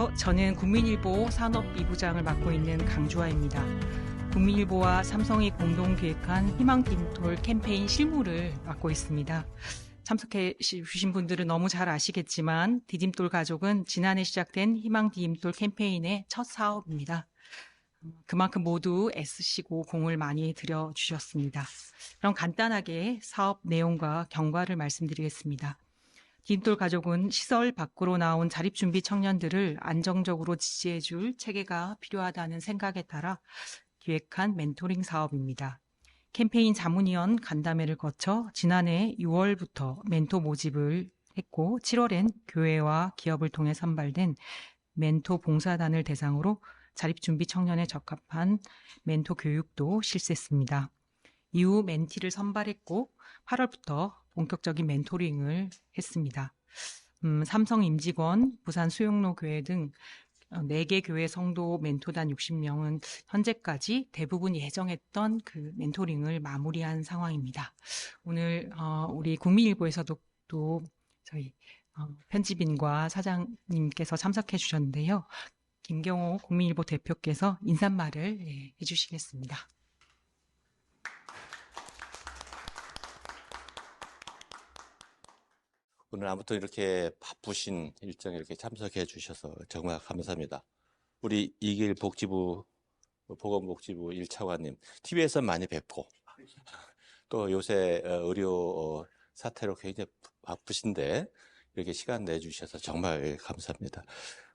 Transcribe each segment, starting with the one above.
안녕하세요. 저는 국민일보 산업비부장을 맡고 있는 강주아입니다. 국민일보와 삼성이 공동 기획한 희망디딤돌 캠페인 실무를 맡고 있습니다. 참석해 주신 분들은 너무 잘 아시겠지만 디딤돌 가족은 지난해 시작된 희망디딤돌 캠페인의 첫 사업입니다. 그만큼 모두 애쓰시고 공을 많이 들여주셨습니다. 그럼 간단하게 사업 내용과 경과를 말씀드리겠습니다. 디딤돌 가족은 시설 밖으로 나온 자립준비 청년들을 안정적으로 지지해줄 체계가 필요하다는 생각에 따라 기획한 멘토링 사업입니다. 캠페인 자문위원 간담회를 거쳐 지난해 6월부터 멘토 모집을 했고 7월엔 교회와 기업을 통해 선발된 멘토 봉사단을 대상으로 자립준비 청년에 적합한 멘토 교육도 실시했습니다. 이후 멘티를 선발했고 8월부터 본격적인 멘토링을 했습니다. 삼성 임직원, 부산 수용로 교회 등 4개 교회 성도 멘토단 60명은 현재까지 대부분 예정했던 그 멘토링을 마무리한 상황입니다. 오늘 우리 국민일보에서도 또 저희 편집인과 사장님께서 참석해 주셨는데요. 김경호 국민일보 대표께서 인사말을 해주시겠습니다. 오늘 아무튼 이렇게 바쁘신 일정에 이렇게 참석해 주셔서 정말 감사합니다. 우리 이길 복지부, 보건복지부 1차관님, TV에서 많이 뵙고, 또 요새 의료 사태로 굉장히 바쁘신데, 이렇게 시간 내주셔서 정말 감사합니다.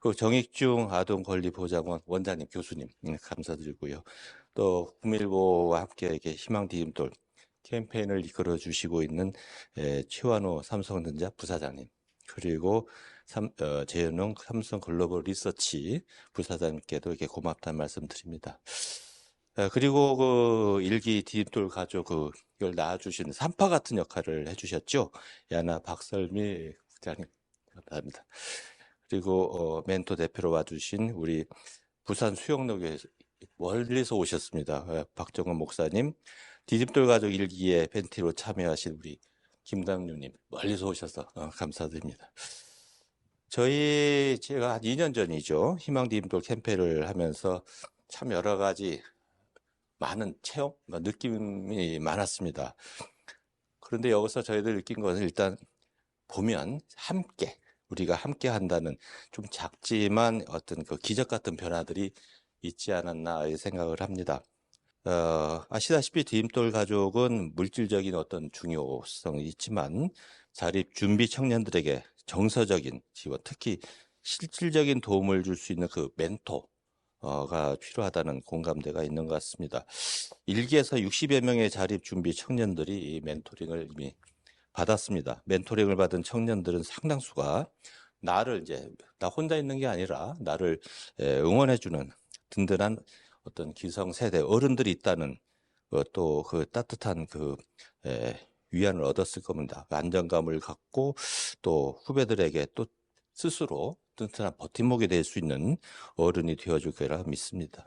그 정익중 아동권리보장원 원장님, 교수님, 감사드리고요. 또 국민일보와 함께 이렇게 희망디딤돌 캠페인을 이끌어 주시고 있는 최완호 삼성전자 부사장님, 그리고 재현웅 삼성 글로벌 리서치 부사장님께도 이렇게 고맙다는 말씀 드립니다. 그리고 그 일기 디딤돌 가족 이걸 낳아주신 산파 같은 역할을 해주셨죠. 야나 박설미 부장님, 감사합니다. 그리고 멘토 대표로 와주신 우리 부산 수용로교에서 멀리서 오셨습니다. 박정은 목사님, 디딤돌 가족 일기에 벤티로 참여하신 우리 김담유님, 멀리서 오셔서 감사드립니다. 제가 한 2년 전이죠. 희망 디딤돌 캠페인을 하면서 참 여러 가지 많은 체험, 느낌이 많았습니다. 그런데 여기서 저희들 느낀 것은 일단 보면 우리가 함께 한다는 좀 작지만 어떤 그 기적 같은 변화들이 있지 않았나 생각을 합니다. 아시다시피 디딤돌 가족은 물질적인 어떤 중요성이 있지만 자립 준비 청년들에게 정서적인 지원, 특히 실질적인 도움을 줄 수 있는 그 멘토가 필요하다는 공감대가 있는 것 같습니다. 일기에서 60여 명의 자립 준비 청년들이 이 멘토링을 이미 받았습니다. 멘토링을 받은 청년들은 상당수가 나 혼자 있는 게 아니라 나를 응원해주는 든든한 어떤 기성세대 어른들이 있다는 또 그 따뜻한 위안을 얻었을 겁니다. 안정감을 갖고 또 후배들에게 또 스스로 튼튼한 버팀목이 될 수 있는 어른이 되어줄 거라 믿습니다.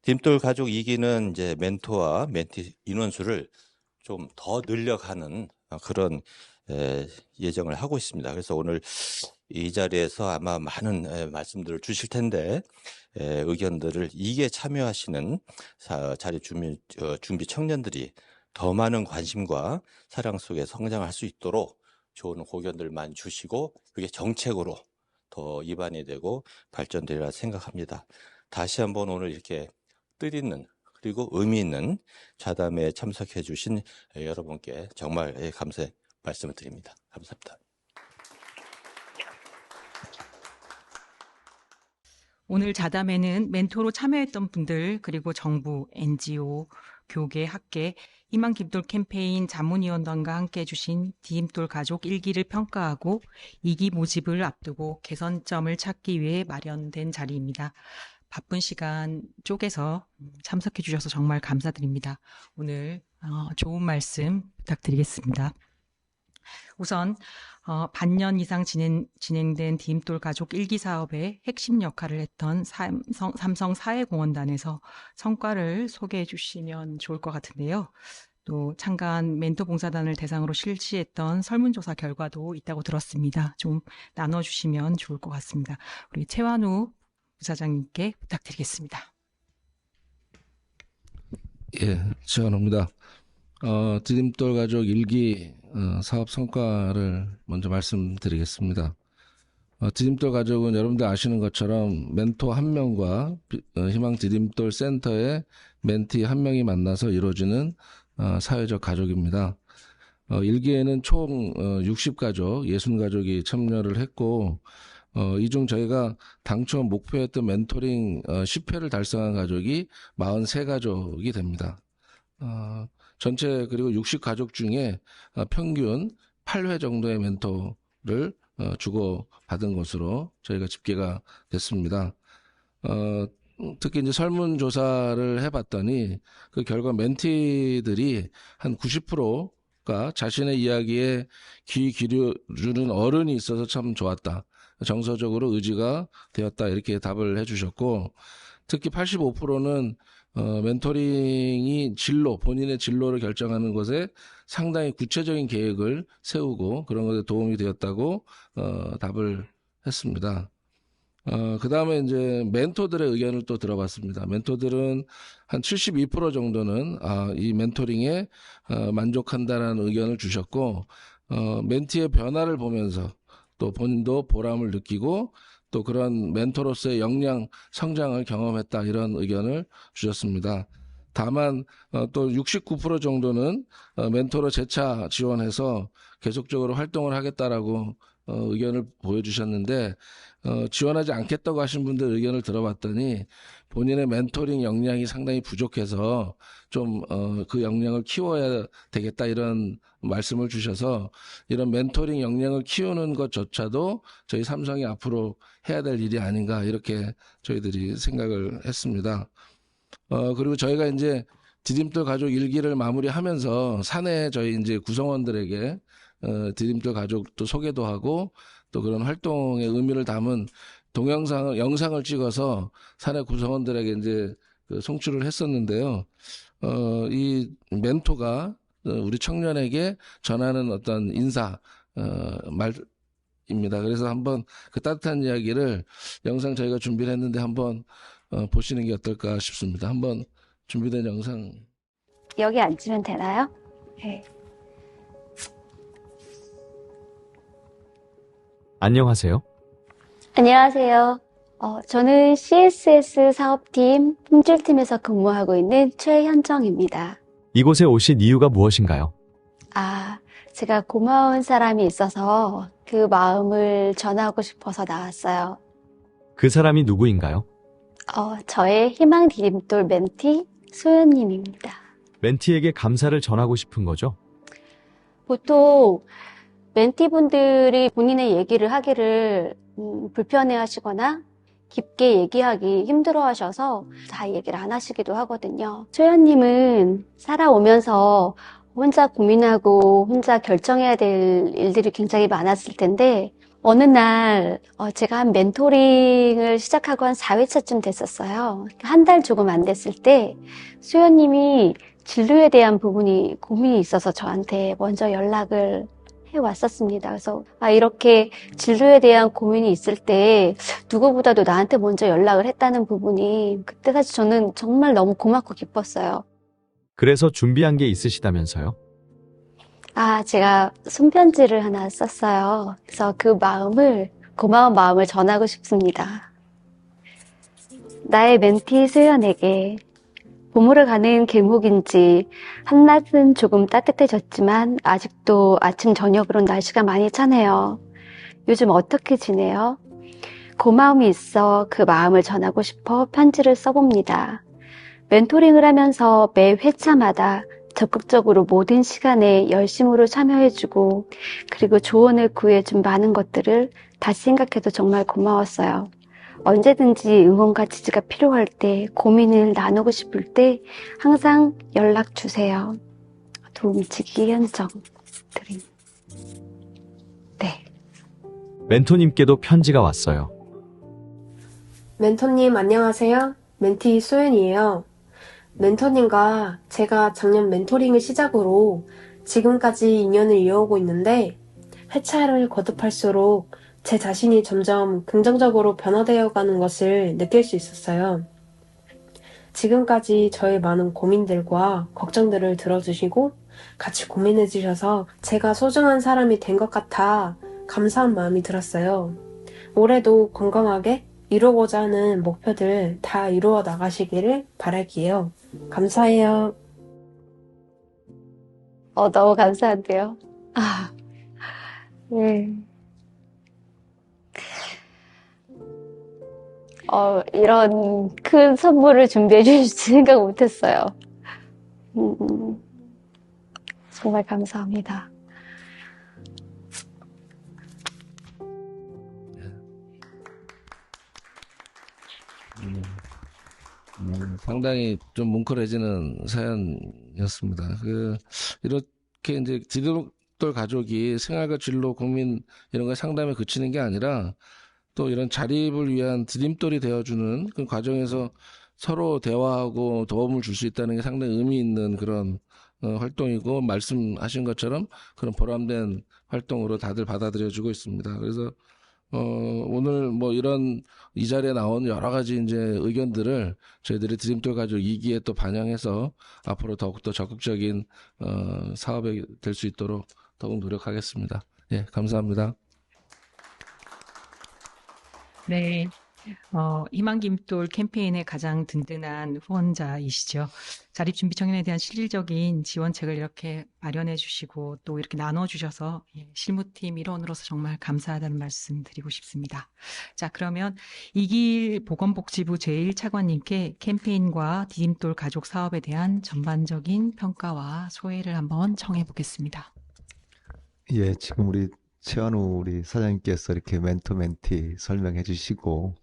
디딤돌 가족 2기는 이제 멘토와 멘티 인원수를 좀 더 늘려가는 그런 예정을 하고 있습니다. 그래서 오늘 이 자리에서 아마 많은 말씀들을 주실 텐데 의견들을 이게 참여하시는 자립 준비 청년들이 더 많은 관심과 사랑 속에 성장할 수 있도록 좋은 고견들 많이 주시고 그게 정책으로 더 입안이 되고 발전되리라 생각합니다. 다시 한번 오늘 이렇게 뜻있는 그리고 의미 있는 자담회에 참석해 주신 여러분께 정말 감사의 말씀을 드립니다. 감사합니다. 오늘 자담회는 멘토로 참여했던 분들 그리고 정부, NGO, 교계, 학계, 희망 디딤돌 캠페인 자문위원단과 함께 해주신 디딤돌 가족 1기를 평가하고 2기 모집을 앞두고 개선점을 찾기 위해 마련된 자리입니다. 바쁜 시간 쪼개서 참석해 주셔서 정말 감사드립니다. 오늘 좋은 말씀 부탁드리겠습니다. 우선 반년 이상 진행된 디딤돌 가족 1기 사업의 핵심 역할을 했던 삼성 사회공헌단에서 성과를 소개해 주시면 좋을 것 같은데요. 또 창간 멘토 봉사단을 대상으로 실시했던 설문조사 결과도 있다고 들었습니다. 좀 나눠주시면 좋을 것 같습니다. 우리 최완우 부사장님께 부탁드리겠습니다. 예, 최완우입니다. 디딤돌 가족 일기 사업 성과를 먼저 말씀드리겠습니다. 디딤돌 가족은 여러분들 아시는 것처럼 멘토 1명과 희망 디딤돌 센터의 멘티 1명이 만나서 이루어지는 사회적 가족입니다. 일기에는 총 60가족, 60가족이 참여를 했고 이 중 저희가 당초 목표했던 멘토링 10회를 달성한 가족이 43가족이 됩니다. 전체 그리고 60가족 중에 평균 8회 정도의 멘토를 주고 받은 것으로 저희가 집계가 됐습니다. 특히 이제 설문조사를 해봤더니 그 결과 멘티들이 한 90%가 자신의 이야기에 귀 기울여주는 어른이 있어서 참 좋았다. 정서적으로 의지가 되었다. 이렇게 답을 해주셨고, 특히 85%는 멘토링이 본인의 진로를 결정하는 것에 상당히 구체적인 계획을 세우고 그런 것에 도움이 되었다고 답을 했습니다. 그 다음에 이제 멘토들의 의견을 또 들어봤습니다. 멘토들은 한 72% 정도는 이 멘토링에 만족한다라는 의견을 주셨고, 멘티의 변화를 보면서 또 본인도 보람을 느끼고 또 그런 멘토로서의 역량 성장을 경험했다, 이런 의견을 주셨습니다. 다만 또 69% 정도는 멘토로 재차 지원해서 계속적으로 활동을 하겠다라고 의견을 보여주셨는데, 지원하지 않겠다고 하신 분들 의견을 들어봤더니 본인의 멘토링 역량이 상당히 부족해서 좀 그 역량을 키워야 되겠다, 이런 말씀을 주셔서 이런 멘토링 역량을 키우는 것조차도 저희 삼성이 앞으로 해야 될 일이 아닌가, 이렇게 저희들이 생각을 했습니다. 그리고 저희가 이제 디딤돌 가족 일기를 마무리하면서 사내 저희 이제 구성원들에게 디딤돌 가족도 소개도 하고 또 그런 활동의 의미를 담은 영상을 찍어서 사내 구성원들에게 이제 송출을 했었는데요. 이 멘토가 우리 청년에게 전하는 어떤 인사 말입니다. 그래서 한번 그 따뜻한 이야기를 영상 저희가 준비를 했는데 한번 보시는 게 어떨까 싶습니다. 한번 준비된 영상. 여기 앉으면 되나요? 네. 안녕하세요. 안녕하세요. 저는 CSS 사업팀 품질팀에서 근무하고 있는 최현정입니다. 이곳에 오신 이유가 무엇인가요? 제가 고마운 사람이 있어서 그 마음을 전하고 싶어서 나왔어요. 그 사람이 누구인가요? 저의 희망 디딤돌 멘티 소연님입니다. 멘티에게 감사를 전하고 싶은 거죠? 보통 멘티분들이 본인의 얘기를 하기를 불편해 하시거나 깊게 얘기하기 힘들어 하셔서 다 얘기를 안 하시기도 하거든요. 소연님은 살아오면서 혼자 고민하고 혼자 결정해야 될 일들이 굉장히 많았을 텐데 어느 날 제가 한 멘토링을 시작하고 한 4회차쯤 됐었어요. 한 달 조금 안 됐을 때 소연님이 진로에 대한 고민이 있어서 저한테 먼저 연락을 해왔었습니다. 그래서 이렇게 진로에 대한 고민이 있을 때 누구보다도 나한테 먼저 연락을 했다는 부분이 그때 사실 저는 정말 너무 고맙고 기뻤어요. 그래서 준비한 게 있으시다면서요? 제가 손편지를 하나 썼어요. 그래서 그 고마운 마음을 전하고 싶습니다. 나의 멘티 수연에게 봄으로 가는 길목인지 한낮은 조금 따뜻해졌지만 아직도 아침 저녁으로 날씨가 많이 차네요. 요즘 어떻게 지내요? 고마움이 있어 그 마음을 전하고 싶어 편지를 써봅니다. 멘토링을 하면서 매 회차마다 적극적으로 모든 시간에 열심으로 참여해주고 그리고 조언을 구해준 많은 것들을 다시 생각해도 정말 고마웠어요. 언제든지 응원과 지지가 필요할 때, 고민을 나누고 싶을 때 항상 연락 주세요. 도움치기 현정 드림. 네. 멘토님께도 편지가 왔어요. 멘토님 안녕하세요. 멘티 소연이에요. 멘토님과 제가 작년 멘토링을 시작으로 지금까지 인연을 이어오고 있는데 회차를 거듭할수록 제 자신이 점점 긍정적으로 변화되어 가는 것을 느낄 수 있었어요. 지금까지 저의 많은 고민들과 걱정들을 들어주시고 같이 고민해 주셔서 제가 소중한 사람이 된 것 같아 감사한 마음이 들었어요. 올해도 건강하게 이루고자 하는 목표들 다 이루어 나가시기를 바랄게요. 감사해요. 너무 감사한데요. 아, 네. 이런 큰 선물을 준비해 주실 생각 못했어요. 정말 감사합니다. 상당히 좀 뭉클해지는 사연이었습니다. 이렇게 이제 디딤돌 가족이 생활과 진로, 고민 이런 거 상담에 그치는 게 아니라 또 이런 자립을 위한 디딤돌이 되어주는 그 과정에서 서로 대화하고 도움을 줄 수 있다는 게 상당히 의미 있는 그런 활동이고, 말씀하신 것처럼 그런 보람된 활동으로 다들 받아들여지고 있습니다. 그래서 오늘 뭐 이런 이 자리에 나온 여러 가지 이제 의견들을 저희들이 디딤돌 가족 2기에 또 반영해서 앞으로 더욱더 적극적인 사업이 될 수 있도록 더욱 노력하겠습니다. 예, 감사합니다. 네. 희망김돌 캠페인의 가장 든든한 후원자이시죠. 자립준비 청년에 대한 실질적인 지원책을 이렇게 마련해 주시고 또 이렇게 나눠주셔서 실무팀 일원으로서 정말 감사하다는 말씀 드리고 싶습니다. 자, 그러면 이길 보건복지부 제1차관님께 캠페인과 디딤돌 가족 사업에 대한 전반적인 평가와 소회를 한번 청해 보겠습니다. 예, 지금 우리 최한우 우리 사장님께서 이렇게 멘토 멘티 설명해 주시고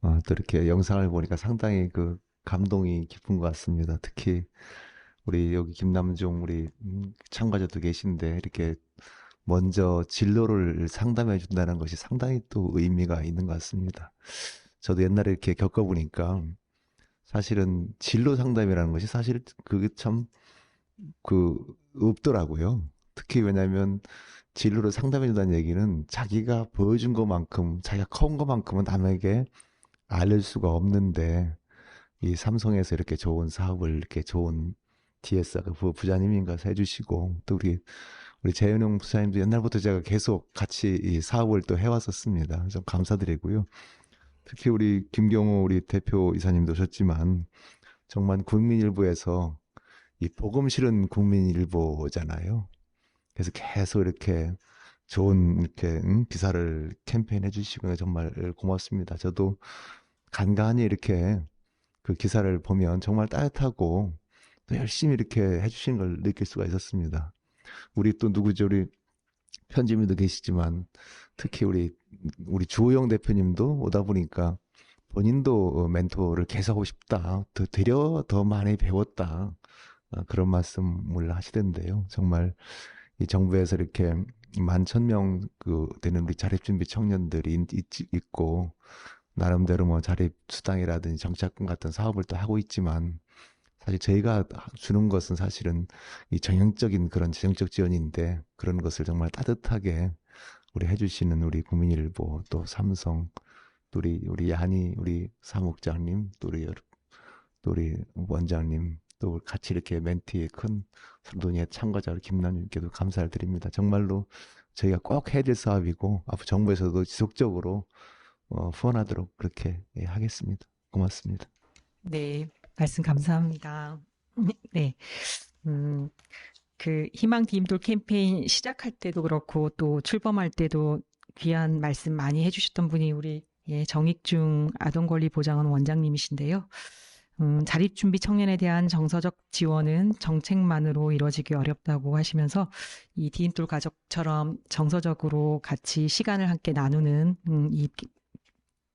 또 이렇게 영상을 보니까 상당히 그 감동이 깊은 것 같습니다. 특히 우리 여기 김남종 우리 참가자도 계신데 이렇게 먼저 진로를 상담해 준다는 것이 상당히 또 의미가 있는 것 같습니다. 저도 옛날에 이렇게 겪어보니까 사실은 진로 상담이라는 것이 사실 그게 참 없더라고요. 특히 왜냐하면 진로를 상담해 준다는 얘기는 자기가 보여준 것만큼, 자기가 커온 것만큼은 남에게 알릴 수가 없는데, 이 삼성에서 이렇게 좋은 사업을 이렇게 좋은 DS가 부자님인가 해주시고, 또 우리 재현용 부사님도 옛날부터 제가 계속 같이 이 사업을 또 해왔었습니다. 좀 감사드리고요. 특히 우리 김경호 우리 대표 이사님도 오셨지만, 정말 국민일보에서 이 복음 실은 국민일보잖아요. 그래서 계속 이렇게 좋은 이렇게 기사를 캠페인 해주시고 정말 고맙습니다. 저도 간간히 이렇게 그 기사를 보면 정말 따뜻하고 또 열심히 이렇게 해주시는 걸 느낄 수가 있었습니다. 우리 또 누구죠? 우리 편집인도 계시지만 특히 우리 주호영 대표님도 오다 보니까 본인도 멘토를 계속하고 싶다. 더 많이 배웠다. 그런 말씀을 하시던데요. 정말 이 정부에서 이렇게 11,000명 되는 우리 자립준비 청년들이 있고 나름대로 뭐 자립수당이라든지 정착금 같은 사업을 또 하고 있지만 사실 저희가 주는 것은 사실은 이 정형적인 그런 재정적 지원인데 그런 것을 정말 따뜻하게 우리 해주시는 우리 국민일보 또 삼성 또 우리 야니 우리 사무국장님 또 우리 원장님 또 같이 이렇게 멘티의 큰 선동의 참가자 김남님께도 감사를 드립니다. 정말로 저희가 꼭 해야 될 사업이고 앞으로 정부에서도 지속적으로 후원하도록 그렇게 하겠습니다. 고맙습니다. 네, 말씀 감사합니다. 네, 그 희망 디딤돌 캠페인 시작할 때도 그렇고 또 출범할 때도 귀한 말씀 많이 해주셨던 분이 우리 정익중 아동권리보장원 원장님이신데요. 자립준비 청년에 대한 정서적 지원은 정책만으로 이루어지기 어렵다고 하시면서 이 디딤돌 가족처럼 정서적으로 같이 시간을 함께 나누는 이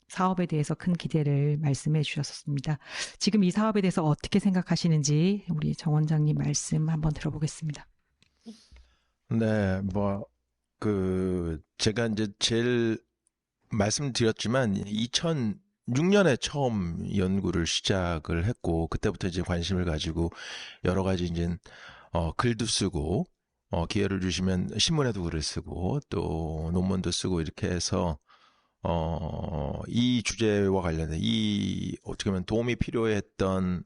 사업에 대해서 큰 기대를 말씀해 주셨습니다. 지금 이 사업에 대해서 어떻게 생각하시는지 우리 정 원장님 말씀 한번 들어보겠습니다. 네, 제가 이제 제일 말씀드렸지만 2006년에 처음 연구를 시작을 했고, 그때부터 이제 관심을 가지고 여러 가지 이제 글도 쓰고, 기회를 주시면 신문에도 글을 쓰고, 또 논문도 쓰고 이렇게 해서 이 주제와 관련된 어떻게 보면 도움이 필요했던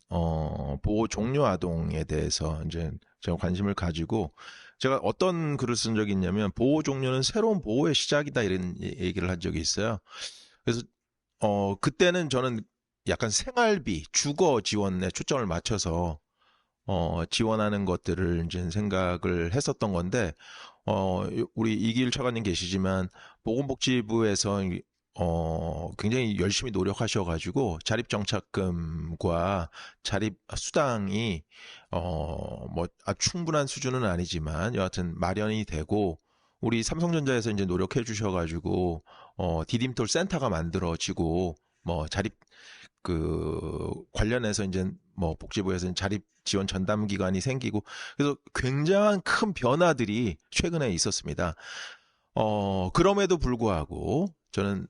보호 종료 아동에 대해서 이제 제가 관심을 가지고 제가 어떤 글을 쓴 적이 있냐면 보호 종료는 새로운 보호의 시작이다 이런 얘기를 한 적이 있어요. 그래서 그때는 저는 약간 생활비, 주거 지원에 초점을 맞춰서 지원하는 것들을 이제 생각을 했었던 건데, 우리 이길 차관님 계시지만, 보건복지부에서, 굉장히 열심히 노력하셔가지고, 자립정착금과 자립수당이, 충분한 수준은 아니지만, 여하튼 마련이 되고, 우리 삼성전자에서 이제 노력해 주셔가지고, 디딤돌 센터가 만들어지고, 관련해서 이제 복지부에서 자립 지원 전담 기관이 생기고 그래서 굉장한 큰 변화들이 최근에 있었습니다. 그럼에도 불구하고 저는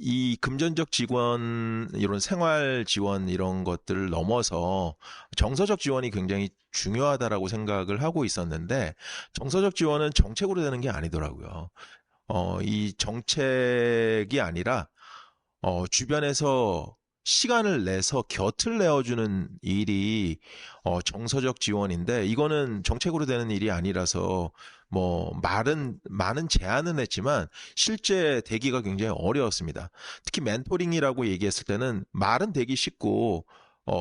이 금전적 지원 이런 생활 지원 이런 것들을 넘어서 정서적 지원이 굉장히 중요하다라고 생각을 하고 있었는데 정서적 지원은 정책으로 되는 게 아니더라고요. 이 정책이 아니라 주변에서 시간을 내서 곁을 내어주는 일이 정서적 지원인데 이거는 정책으로 되는 일이 아니라서 많은 제안은 했지만 실제 되기가 굉장히 어려웠습니다. 특히 멘토링이라고 얘기했을 때는 말은 되기 쉽고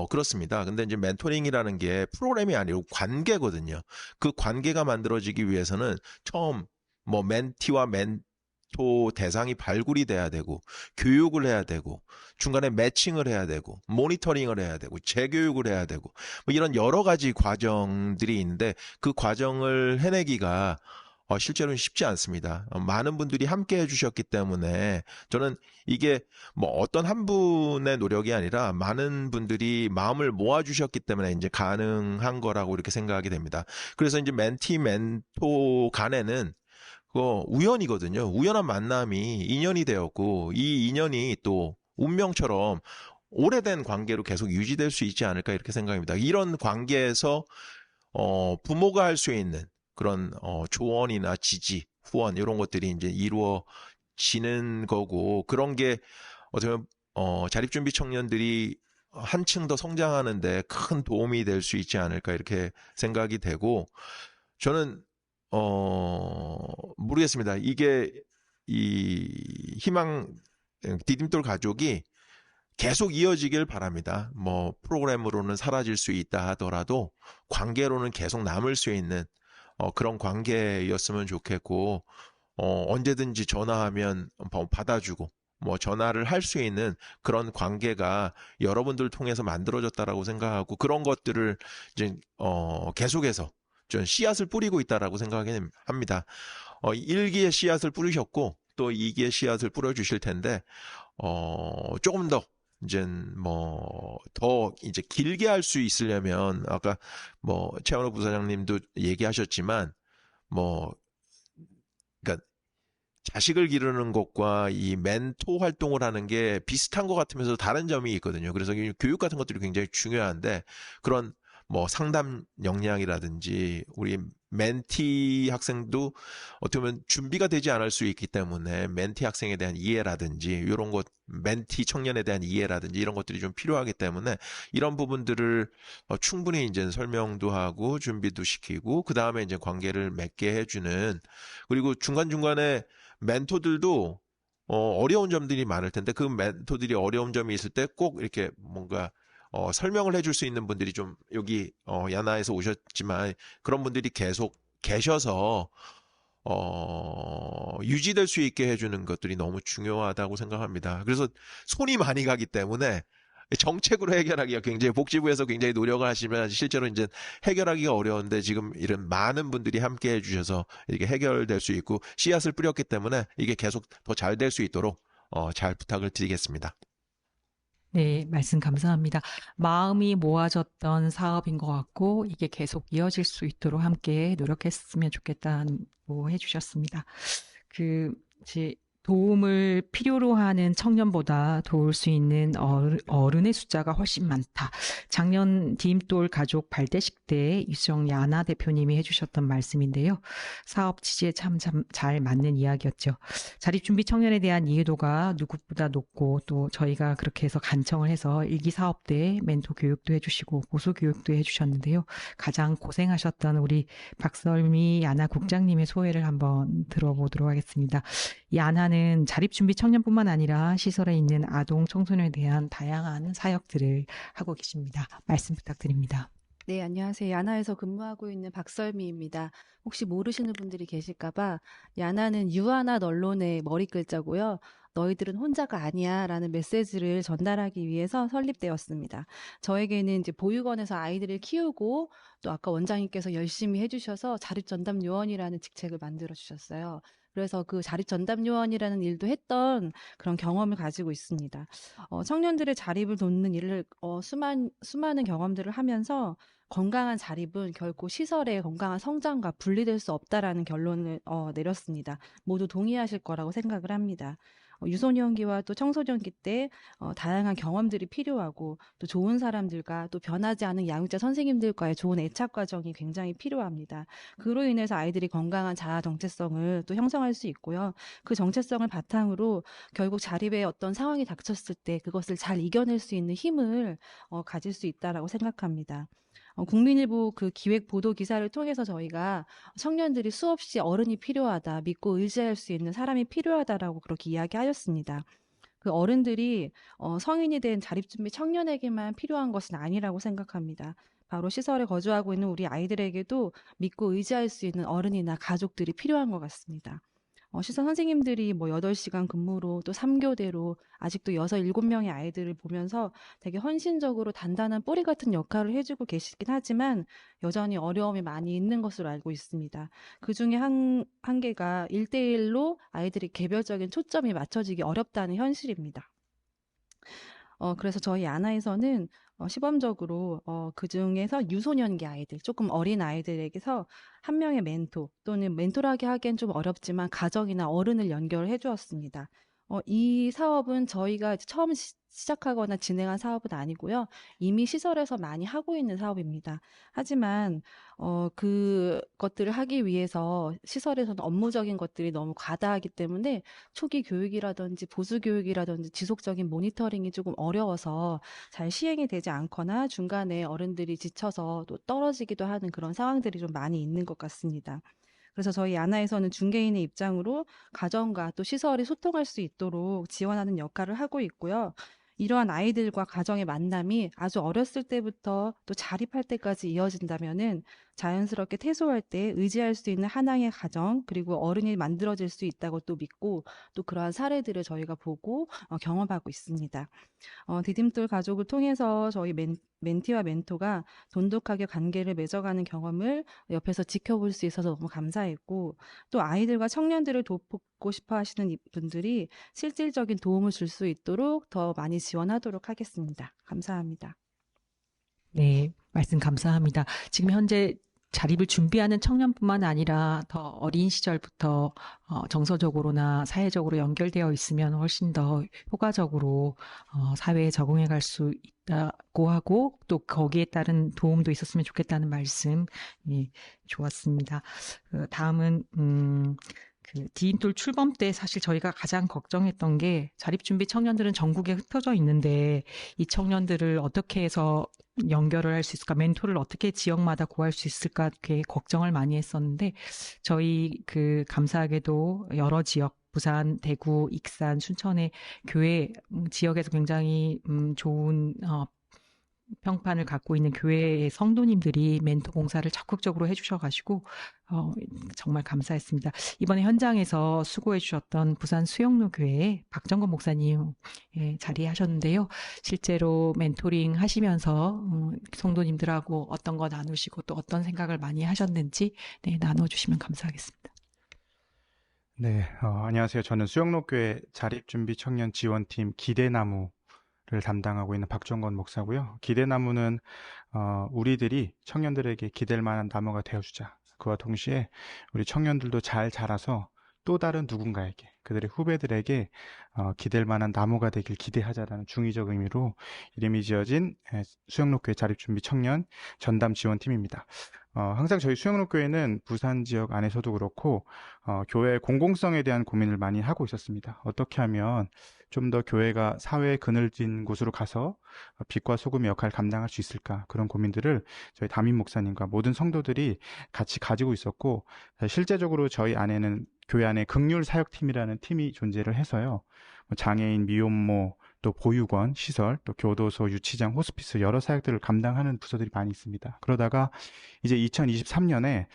그렇습니다. 근데 이제 멘토링이라는 게 프로그램이 아니고 관계거든요. 그 관계가 만들어지기 위해서는 처음 멘티와 멘토 대상이 발굴이 돼야 되고 교육을 해야 되고 중간에 매칭을 해야 되고 모니터링을 해야 되고 재교육을 해야 되고 이런 여러 가지 과정들이 있는데 그 과정을 해내기가 실제로는 쉽지 않습니다. 많은 분들이 함께 해주셨기 때문에 저는 이게 어떤 한 분의 노력이 아니라 많은 분들이 마음을 모아주셨기 때문에 이제 가능한 거라고 이렇게 생각하게 됩니다. 그래서 이제 멘티, 멘토 간에는 그거 우연이거든요. 우연한 만남이 인연이 되었고 이 인연이 또 운명처럼 오래된 관계로 계속 유지될 수 있지 않을까 이렇게 생각합니다. 이런 관계에서 부모가 할 수 있는 그런 조언이나 지지, 후원 이런 것들이 이제 이루어지는 거고 그런 게 어떻게 보면 자립준비 청년들이 한층 더 성장하는데 큰 도움이 될 수 있지 않을까 이렇게 생각이 되고 저는 모르겠습니다. 이게 이 희망 디딤돌 가족이 계속 이어지길 바랍니다. 프로그램으로는 사라질 수 있다 하더라도 관계로는 계속 남을 수 있는 그런 관계였으면 좋겠고 언제든지 전화하면 받아주고 전화를 할 수 있는 그런 관계가 여러분들 통해서 만들어졌다라고 생각하고 그런 것들을 이제 계속해서 좀 씨앗을 뿌리고 있다라고 생각합니다. 1기의 씨앗을 뿌리셨고 또 2기의 씨앗을 뿌려주실 텐데 조금 더 이제 더 이제 길게 할 수 있으려면 아까 최원호 부사장님도 얘기하셨지만 그러니까 자식을 기르는 것과 이 멘토 활동을 하는 게 비슷한 것 같으면서 다른 점이 있거든요. 그래서 교육 같은 것들이 굉장히 중요한데 그런 상담 역량이라든지 우리 멘티 학생도 어떻게 보면 준비가 되지 않을 수 있기 때문에 멘티 학생에 대한 이해라든지 이런 것 멘티 청년에 대한 이해라든지 이런 것들이 좀 필요하기 때문에 이런 부분들을 충분히 이제 설명도 하고 준비도 시키고 그 다음에 이제 관계를 맺게 해주는 그리고 중간중간에 멘토들도 어려운 점들이 많을 텐데 그 멘토들이 어려운 점이 있을 때 꼭 이렇게 뭔가 설명을 해줄 수 있는 분들이 좀 여기 야나에서 오셨지만 그런 분들이 계속 계셔서 유지될 수 있게 해주는 것들이 너무 중요하다고 생각합니다. 그래서 손이 많이 가기 때문에 정책으로 해결하기가 굉장히 복지부에서 굉장히 노력을 하시면 실제로 이제 해결하기가 어려운데 지금 이런 많은 분들이 함께 해주셔서 이게 해결될 수 있고 씨앗을 뿌렸기 때문에 이게 계속 더 잘 될 수 있도록 잘 부탁을 드리겠습니다. 네, 말씀 감사합니다. 마음이 모아졌던 사업인 것 같고 이게 계속 이어질 수 있도록 함께 노력했으면 좋겠다고 해주셨습니다. 이제 도움을 필요로 하는 청년보다 도울 수 있는 어른의 숫자가 훨씬 많다. 작년 디임돌 가족 발대식 때 유정 야나 대표님이 해주셨던 말씀인데요. 사업 취지에 참 잘 맞는 이야기였죠. 자립준비 청년에 대한 이해도가 누구보다 높고 또 저희가 그렇게 해서 간청을 해서 일기 사업 때 멘토 교육도 해주시고 고소 교육도 해주셨는데요. 가장 고생하셨던 우리 박설미 야나 국장님의 소회를 한번 들어보도록 하겠습니다. 야나는 자립준비 청년뿐만 아니라 시설에 있는 아동 청소년에 대한 다양한 사역들을 하고 계십니다. 말씀 부탁드립니다. 네, 안녕하세요. 야나에서 근무하고 있는 박설미입니다. 혹시 모르시는 분들이 계실까봐 야나는 유아나 언론의 머리 글자고요. 너희들은 혼자가 아니야 라는 메시지를 전달하기 위해서 설립되었습니다. 저에게는 이제 보육원에서 아이들을 키우고 또 아까 원장님께서 열심히 해주셔서 자립전담요원이라는 직책을 만들어 주셨어요. 그래서 그 자립전담요원이라는 일도 했던 그런 경험을 가지고 있습니다. 청년들의 자립을 돕는 일을 수많은 경험들을 하면서 건강한 자립은 결코 시설의 건강한 성장과 분리될 수 없다라는 결론을 내렸습니다. 모두 동의하실 거라고 생각을 합니다. 유소년기와 또 청소년기 때 다양한 경험들이 필요하고 또 좋은 사람들과 또 변하지 않은 양육자 선생님들과의 좋은 애착 과정이 굉장히 필요합니다. 그로 인해서 아이들이 건강한 자아 정체성을 또 형성할 수 있고요. 그 정체성을 바탕으로 결국 자립의 어떤 상황이 닥쳤을 때 그것을 잘 이겨낼 수 있는 힘을 가질 수 있다라고 생각합니다. 국민일보 그 기획 보도 기사를 통해서 저희가 청년들이 수없이 어른이 필요하다, 믿고 의지할 수 있는 사람이 필요하다라고 그렇게 이야기하였습니다. 그 어른들이 성인이 된 자립준비 청년에게만 필요한 것은 아니라고 생각합니다. 바로 시설에 거주하고 있는 우리 아이들에게도 믿고 의지할 수 있는 어른이나 가족들이 필요한 것 같습니다. 시설 선생님들이 8시간 근무로 또 3교대로 아직도 6, 7명의 아이들을 보면서 되게 헌신적으로 단단한 뿌리 같은 역할을 해주고 계시긴 하지만 여전히 어려움이 많이 있는 것으로 알고 있습니다. 그 중에 한계가 1대1로 아이들이 개별적인 초점이 맞춰지기 어렵다는 현실입니다. 그래서 저희 야나에서는 시범적으로 그 중에서 유소년기 아이들, 조금 어린 아이들에게서 한 명의 멘토 또는 멘토라기 하기엔 좀 어렵지만 가정이나 어른을 연결해 주었습니다. 이 사업은 저희가 처음 시작하거나 진행한 사업은 아니고요. 이미 시설에서 많이 하고 있는 사업입니다. 하지만 그것들을 하기 위해서 시설에서는 업무적인 것들이 너무 과다하기 때문에 초기 교육이라든지 보수 교육이라든지 지속적인 모니터링이 조금 어려워서 잘 시행이 되지 않거나 중간에 어른들이 지쳐서 또 떨어지기도 하는 그런 상황들이 좀 많이 있는 것 같습니다. 그래서 저희 야나에서는 중개인의 입장으로 가정과 또 시설이 소통할 수 있도록 지원하는 역할을 하고 있고요. 이러한 아이들과 가정의 만남이 아주 어렸을 때부터 또 자립할 때까지 이어진다면은 자연스럽게 퇴소할 때 의지할 수 있는 하나의 가정 그리고 어른이 만들어질 수 있다고 또 믿고 또 그러한 사례들을 저희가 보고 경험하고 있습니다. 디딤돌 가족을 통해서 저희 멘티와 멘토가 돈독하게 관계를 맺어가는 경험을 옆에서 지켜볼 수 있어서 너무 감사했고 또 아이들과 청년들을 돕고 싶어 하시는 분들이 실질적인 도움을 줄 수 있도록 더 많이 지원하도록 하겠습니다. 감사합니다. 네, 말씀 감사합니다. 지금 현재 자립을 준비하는 청년뿐만 아니라 더 어린 시절부터 정서적으로나 사회적으로 연결되어 있으면 훨씬 더 효과적으로 사회에 적응해 갈 수 있다고 하고 또 거기에 따른 도움도 있었으면 좋겠다는 말씀 좋았습니다. 다음은 그 디딤돌 출범 때 사실 저희가 가장 걱정했던 게 자립준비 청년들은 전국에 흩어져 있는데 이 청년들을 어떻게 해서 연결을 할 수 있을까, 멘토를 어떻게 지역마다 구할 수 있을까 이렇게 걱정을 많이 했었는데 저희 그 감사하게도 여러 지역 부산, 대구, 익산, 순천의 교회 지역에서 굉장히 좋은 평판을 갖고 있는 교회의 성도님들이 멘토 공사를 적극적으로 해주셔가지고 정말 감사했습니다. 이번에 현장에서 수고해 주셨던 부산 수영로 교회의 박정건 목사님 자리하셨는데요. 실제로 멘토링 하시면서 성도님들하고 어떤 거 나누시고 또 어떤 생각을 많이 하셨는지 나눠주시면 감사하겠습니다. 네, 안녕하세요. 저는 수영로교회 자립준비 청년 지원팀 기대나무를 담당하고 있는 박정건 목사고요. 기대나무는 우리들이 청년들에게 기댈 만한 나무가 되어주자. 그와 동시에 우리 청년들도 잘 자라서 또 다른 누군가에게, 그들의 후배들에게 기댈 만한 나무가 되길 기대하자라는 중의적 의미로 이름이 지어진 수영록교회 자립준비 청년 전담 지원팀입니다. 항상 저희 수영록교회는 부산 지역 안에서도 그렇고 교회의 공공성에 대한 고민을 많이 하고 있었습니다. 어떻게 하면 좀 더 교회가 사회의 그늘진 곳으로 가서 빛과 소금의 역할을 감당할 수 있을까, 그런 고민들을 저희 담임 목사님과 모든 성도들이 같이 가지고 있었고, 실제적으로 저희 안에는 교회 안에 긍휼 사역팀이라는 팀이 존재를 해서요, 장애인, 미혼모, 또 보육원, 시설, 또 교도소, 유치장, 호스피스 여러 사역들을 감당하는 부서들이 많이 있습니다. 그러다가 이제 2023년에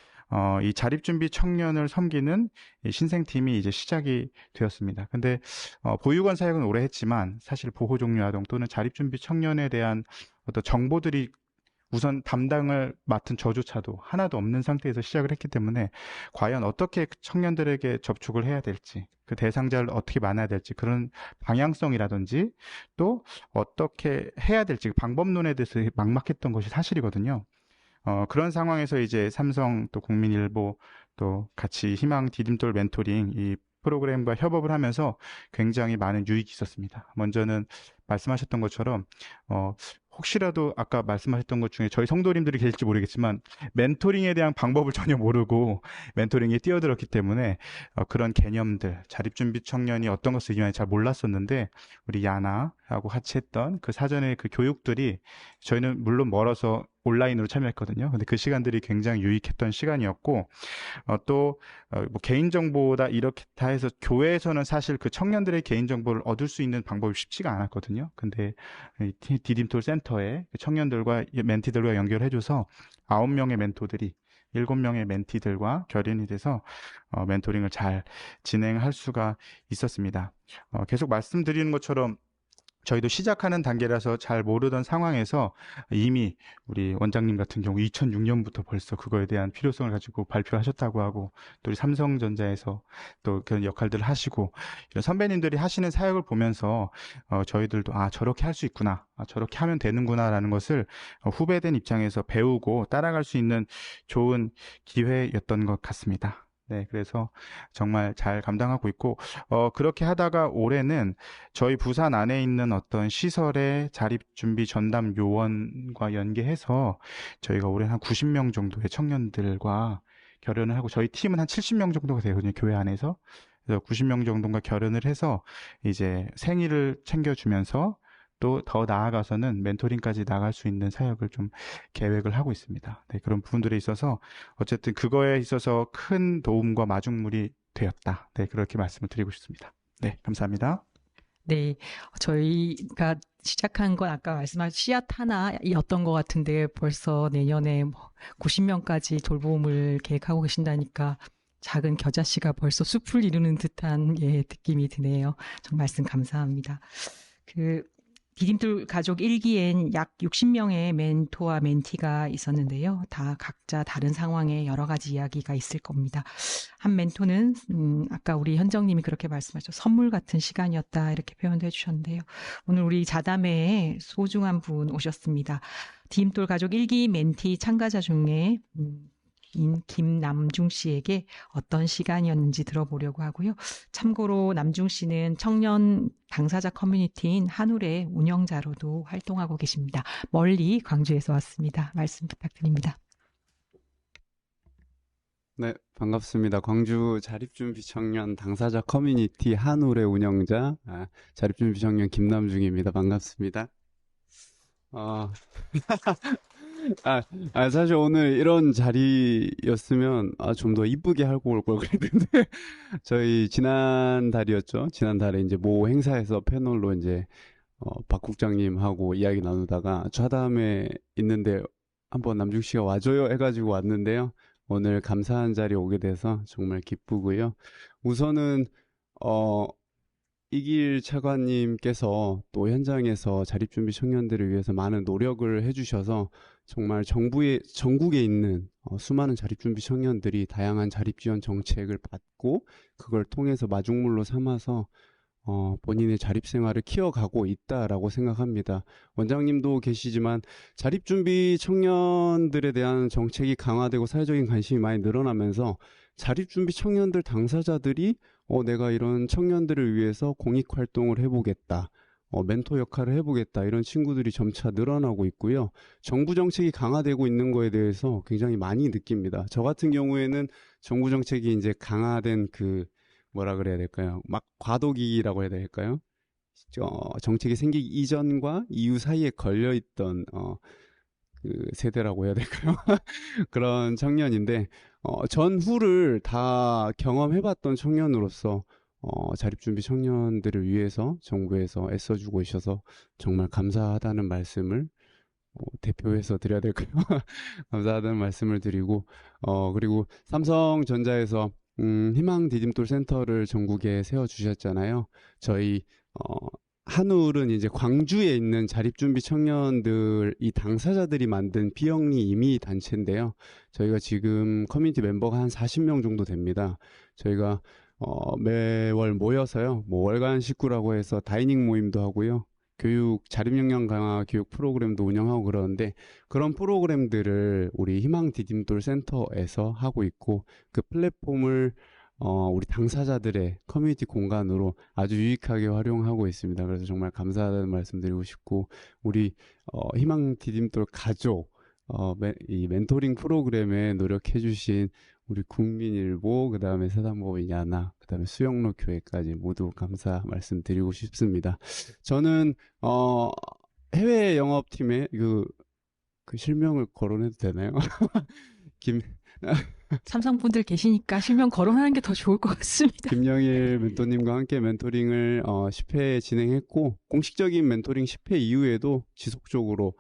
이 자립준비 청년을 섬기는 이 신생팀이 이제 시작이 되었습니다. 근데 보육원 사역은 오래 했지만 사실 보호종류아동 또는 자립준비 청년에 대한 어떤 정보들이 우선 담당을 맡은 저조차도 하나도 없는 상태에서 시작을 했기 때문에 과연 어떻게 청년들에게 접촉을 해야 될지, 그 대상자를 어떻게 만나야 될지, 그런 방향성이라든지 또 어떻게 해야 될지 방법론에 대해서 막막했던 것이 사실이거든요. 그런 상황에서 이제 삼성 또 국민일보 또 같이 희망 디딤돌 멘토링 이 프로그램과 협업을 하면서 굉장히 많은 유익이 있었습니다. 먼저는 말씀하셨던 것처럼 혹시라도 아까 말씀하셨던 것 중에 저희 성도님들이 계실지 모르겠지만 멘토링에 대한 방법을 전혀 모르고 멘토링에 뛰어들었기 때문에 그런 개념들, 자립준비 청년이 어떤 것을 의미하는지 잘 몰랐었는데 우리 야나하고 같이 했던 그 사전의 그 교육들이 저희는 물론 멀어서 온라인으로 참여했거든요. 근데 그 시간들이 굉장히 유익했던 시간이었고 또 뭐 개인정보다 이렇게 다 해서 교회에서는 사실 그 청년들의 개인정보를 얻을 수 있는 방법이 쉽지가 않았거든요. 근데 디딤돌 센터에 청년들과 멘티들과 연결해줘서 9명의 멘토들이 7명의 멘티들과 결연이 돼서 멘토링을 잘 진행할 수가 있었습니다. 계속 말씀드리는 것처럼 저희도 시작하는 단계라서 잘 모르던 상황에서 이미 우리 원장님 같은 경우 2006년부터 벌써 그거에 대한 필요성을 가지고 발표하셨다고 하고, 또 우리 삼성전자에서 또 그런 역할들을 하시고, 이런 선배님들이 하시는 사역을 보면서 저희들도 저렇게 할 수 있구나, 저렇게 하면 되는구나라는 것을 후배된 입장에서 배우고 따라갈 수 있는 좋은 기회였던 것 같습니다. 네, 그래서 정말 잘 감당하고 있고, 그렇게 하다가 올해는 저희 부산 안에 있는 어떤 시설의 자립준비 전담 요원과 연계해서 저희가 올해 한 90명 정도의 청년들과 결연을 하고, 저희 팀은 한 70명 정도가 되거든요, 교회 안에서. 그래서 90명 정도가 결연을 해서 이제 생일을 챙겨주면서 또 더 나아가서는 멘토링까지 나갈 수 있는 사역을 좀 계획을 하고 있습니다. 네, 그런 부분들에 있어서 어쨌든 그거에 있어서 큰 도움과 마중물이 되었다. 네, 그렇게 말씀을 드리고 싶습니다. 네, 감사합니다. 네, 저희가 시작한 건 아까 말씀하신 씨앗 하나였던 것 같은데 벌써 내년에 90명까지 돌봄을 계획하고 계신다니까 작은 겨자씨가 벌써 숲을 이루는 듯한 느낌이 드네요. 정말 말씀 감사합니다. 디딤돌 가족 1기엔 약 60명의 멘토와 멘티가 있었는데요. 다 각자 다른 상황에 여러 가지 이야기가 있을 겁니다. 한 멘토는 아까 우리 현정님이 그렇게 말씀하셨죠. 선물 같은 시간이었다 이렇게 표현도 해주셨는데요. 오늘 우리 자담회에 소중한 분 오셨습니다. 디딤돌 가족 1기 멘티 참가자 중에 김남중 씨에게 어떤 시간이었는지 들어보려고 하고요. 참고로 남중 씨는 청년 당사자 커뮤니티인 한울의 운영자로도 활동하고 계십니다. 멀리 광주에서 왔습니다. 말씀 부탁드립니다. 네, 반갑습니다. 광주 자립준비 청년 당사자 커뮤니티 한울의 운영자 자립준비 청년 김남중입니다. 반갑습니다. 사실 오늘 이런 자리였으면 좀 더 이쁘게 하고 올 걸 그랬는데 저희 지난달이었죠. 지난달에 이제 모 행사에서 패널로 이제 박 국장님하고 이야기 나누다가 좌담에 있는데 한번 남중 씨가 와줘요 해가지고 왔는데요. 오늘 감사한 자리에 오게 돼서 정말 기쁘고요. 우선은 이길 차관님께서 또 현장에서 자립준비 청년들을 위해서 많은 노력을 해주셔서 정말 전국에 있는 수많은 자립준비 청년들이 다양한 자립지원 정책을 받고 그걸 통해서 마중물로 삼아서 본인의 자립생활을 키워가고 있다라고 생각합니다. 원장님도 계시지만 자립준비 청년들에 대한 정책이 강화되고 사회적인 관심이 많이 늘어나면서 자립준비 청년들 당사자들이 내가 이런 청년들을 위해서 공익활동을 해보겠다. 멘토 역할을 해보겠다. 이런 친구들이 점차 늘어나고 있고요. 정부 정책이 강화되고 있는 거에 대해서 굉장히 많이 느낍니다. 저 같은 경우에는 정부 정책이 이제 강화된 뭐라 그래야 될까요? 막 과도기라고 해야 될까요? 정책이 생기기 이전과 이후 사이에 걸려있던 세대라고 해야 될까요? 그런 청년인데 전후를 다 경험해봤던 청년으로서 자립준비 청년들을 위해서 정부에서 애써주고 있어서 정말 감사하다는 말씀을 대표해서 드려야 될까요? 감사하다는 말씀을 드리고 그리고 삼성전자에서 희망 디딤돌 센터를 전국에 세워주셨잖아요. 저희 한울은 이제 광주에 있는 자립준비 청년들, 이 당사자들이 만든 비영리 임의 단체인데요. 저희가 지금 커뮤니티 멤버가 한 40명 정도 됩니다. 저희가 매월 모여서요, 뭐 월간 식구라고 해서 다이닝 모임도 하고요. 자립 역량 강화 교육 프로그램도 운영하고 그러는데, 그런 프로그램들을 우리 희망 디딤돌 센터에서 하고 있고, 그 플랫폼을 우리 당사자들의 커뮤니티 공간으로 아주 유익하게 활용하고 있습니다. 그래서 정말 감사하다는 말씀 드리고 싶고, 우리 희망 디딤돌 가족 이 멘토링 프로그램에 노력해주신 우리 국민일보, 그 다음에 세상법인 야나, 그 다음에 수영로 교회까지 모두 감사 말씀드리고 싶습니다. 저는 해외 영업팀의 그 실명을 거론해도 되나요? 삼성분들 계시니까 실명 거론하는 게 더 좋을 것 같습니다. 김영일 멘토님과 함께 멘토링을 10회 진행했고, 공식적인 멘토링 10회 이후에도 지속적으로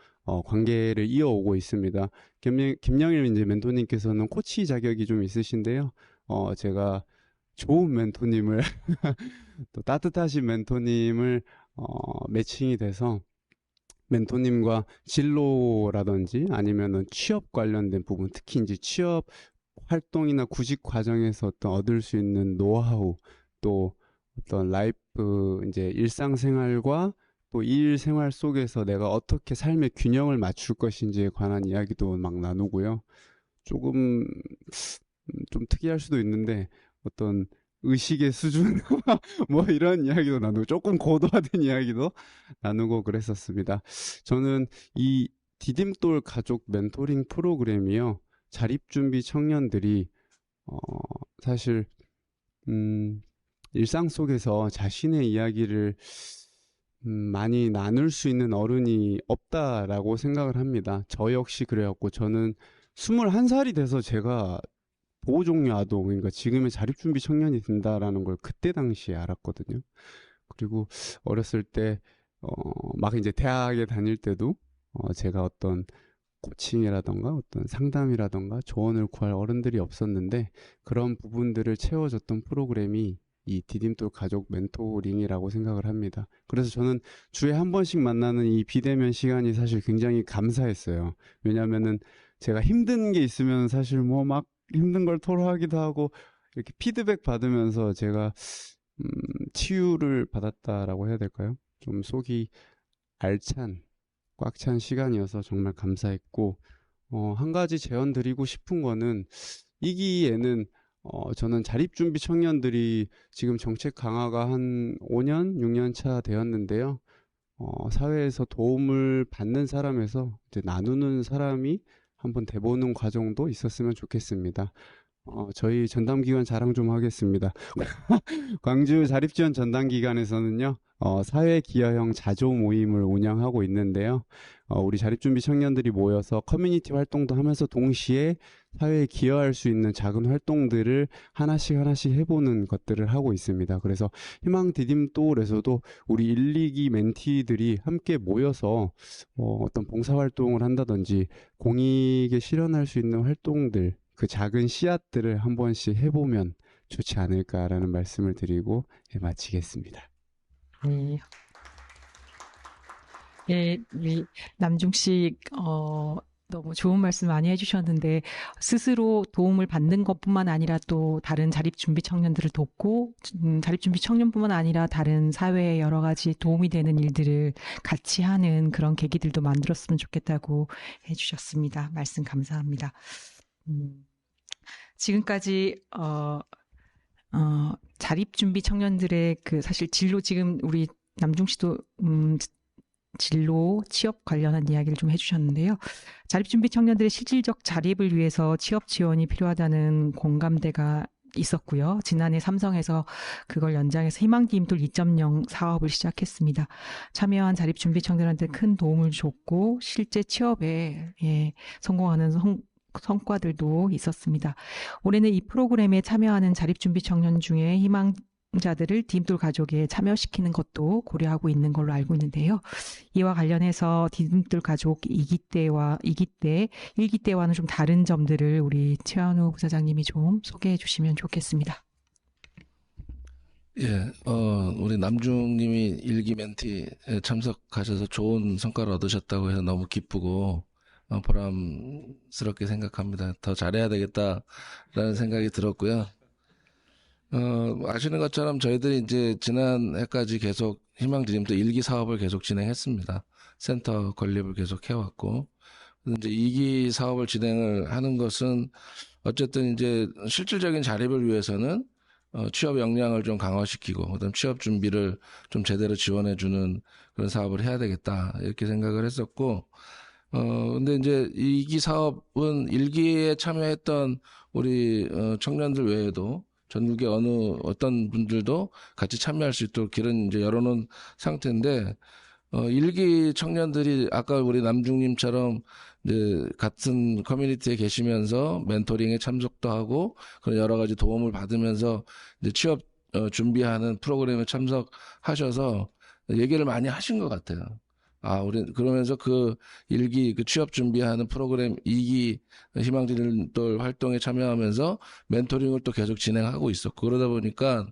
관계를 이어오고 있습니다. 김영일 이제 멘토님께서는 코치 자격이 좀 있으신데요. 제가 좋은 멘토님을 또 따뜻하신 멘토님을 매칭이 돼서 멘토님과 진로라든지 아니면은 취업 관련된 부분, 특히 이제 취업 활동이나 구직 과정에서 어떤 얻을 수 있는 노하우, 또 어떤 라이프 이제 일상생활과 또 일생활 속에서 내가 어떻게 삶의 균형을 맞출 것인지에 관한 이야기도 막 나누고요. 조금 좀 특이할 수도 있는데 어떤 의식의 수준 뭐 이런 이야기도 나누고 조금 고도화된 이야기도 나누고 그랬었습니다. 저는 이 디딤돌 가족 멘토링 프로그램이요, 자립준비 청년들이 사실 일상 속에서 자신의 이야기를 많이 나눌 수 있는 어른이 없다라고 생각을 합니다. 저 역시 그래갖고 저는 21살이 돼서 제가 보호종료 아동, 그러니까 지금의 자립준비 청년이 된다라는 걸 그때 당시에 알았거든요. 그리고 어렸을 때 막 이제 대학에 다닐 때도 제가 어떤 코칭이라던가 어떤 상담이라던가 조언을 구할 어른들이 없었는데, 그런 부분들을 채워줬던 프로그램이 이 디딤돌 가족 멘토링이라고 생각을 합니다. 그래서 저는 주에 한 번씩 만나는 이 비대면 시간이 사실 굉장히 감사했어요. 왜냐면은 제가 힘든 게 있으면 사실 뭐 막 힘든 걸 토로하기도 하고 이렇게 피드백 받으면서 제가 치유를 받았다라고 해야 될까요? 좀 속이 알찬, 꽉 찬 시간이어서 정말 감사했고, 한 가지 제언 드리고 싶은 거는, 이 기회에는 저는 자립준비 청년들이 지금 정책 강화가 한 5년, 6년 차 되었는데요. 사회에서 도움을 받는 사람에서 이제 나누는 사람이 한번 돼보는 과정도 있었으면 좋겠습니다. 저희 전담기관 자랑 좀 하겠습니다. 광주 자립지원 전담기관에서는요, 사회기여형 자조 모임을 운영하고 있는데요. 우리 자립준비 청년들이 모여서 커뮤니티 활동도 하면서 동시에 사회에 기여할 수 있는 작은 활동들을 하나씩 해보는 것들을 하고 있습니다. 그래서 희망 디딤돌에서도 우리 1, 2기 멘티들이 함께 모여서 어떤 봉사활동을 한다든지 공익에 실현할 수 있는 활동들, 그 작은 씨앗들을 한 번씩 해보면 좋지 않을까라는 말씀을 드리고 마치겠습니다. 네. 예, 우리 남중 씨, 너무 좋은 말씀 많이 해주셨는데, 스스로 도움을 받는 것뿐만 아니라 또 다른 자립준비 청년들을 돕고, 자립준비 청년뿐만 아니라 다른 사회에 여러 가지 도움이 되는 일들을 같이 하는 그런 계기들도 만들었으면 좋겠다고 해주셨습니다. 말씀 감사합니다. 지금까지 자립준비 청년들의 그 사실 진로 지금 우리 남중 씨도 진로 취업 관련한 이야기를 좀 해주셨는데요. 자립준비 청년들의 실질적 자립을 위해서 취업 지원이 필요하다는 공감대가 있었고요. 지난해 삼성에서 그걸 연장해서 희망디딤돌 2.0 사업을 시작했습니다. 참여한 자립준비 청년들한테 큰 도움을 줬고 실제 취업에 성공하는 성과들도 있었습니다. 올해는 이 프로그램에 참여하는 자립준비 청년 중에 희망자들을 디딤돌 가족에 참여시키는 것도 고려하고 있는 걸로 알고 있는데요. 이와 관련해서 디딤돌 가족 2기 때와 1기 때와는 좀 다른 점들을 우리 최한우 부사장님이 좀 소개해 주시면 좋겠습니다. 예, 우리 남중님이 1기 멘티에 참석하셔서 좋은 성과를 얻으셨다고 해서 너무 기쁘고 보람스럽게 생각합니다. 더 잘해야 되겠다라는 생각이 들었고요. 아시는 것처럼 저희들이 이제 지난해까지 계속 희망드림도 1기 사업을 계속 진행했습니다. 센터 건립을 계속 해왔고, 이제 2기 사업을 진행을 하는 것은 어쨌든 이제 실질적인 자립을 위해서는 취업 역량을 좀 강화시키고, 그다음 취업 준비를 좀 제대로 지원해주는 그런 사업을 해야 되겠다 이렇게 생각을 했었고, 근데 이제 2기 사업은 1기에 참여했던 우리 청년들 외에도 전국의 어떤 분들도 같이 참여할 수 있도록 길은 이제 열어놓은 상태인데, 1기 청년들이 아까 우리 남중님처럼 이제 같은 커뮤니티에 계시면서 멘토링에 참석도 하고 그런 여러 가지 도움을 받으면서 이제 취업 준비하는 프로그램에 참석하셔서 얘기를 많이 하신 것 같아요. 우리 그러면서 그 1기 그 취업 준비하는 프로그램 2기 희망디딤돌 활동에 참여하면서 멘토링을 또 계속 진행하고 있었고, 그러다 보니까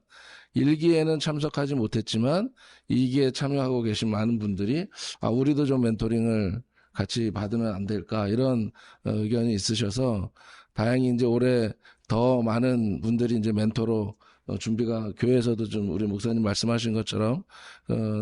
1기에는 참석하지 못했지만 2기에 참여하고 계신 많은 분들이 우리도 좀 멘토링을 같이 받으면 안 될까 이런 의견이 있으셔서 다행히 이제 올해 더 많은 분들이 이제 멘토로 준비가 교회에서도 좀 우리 목사님 말씀하신 것처럼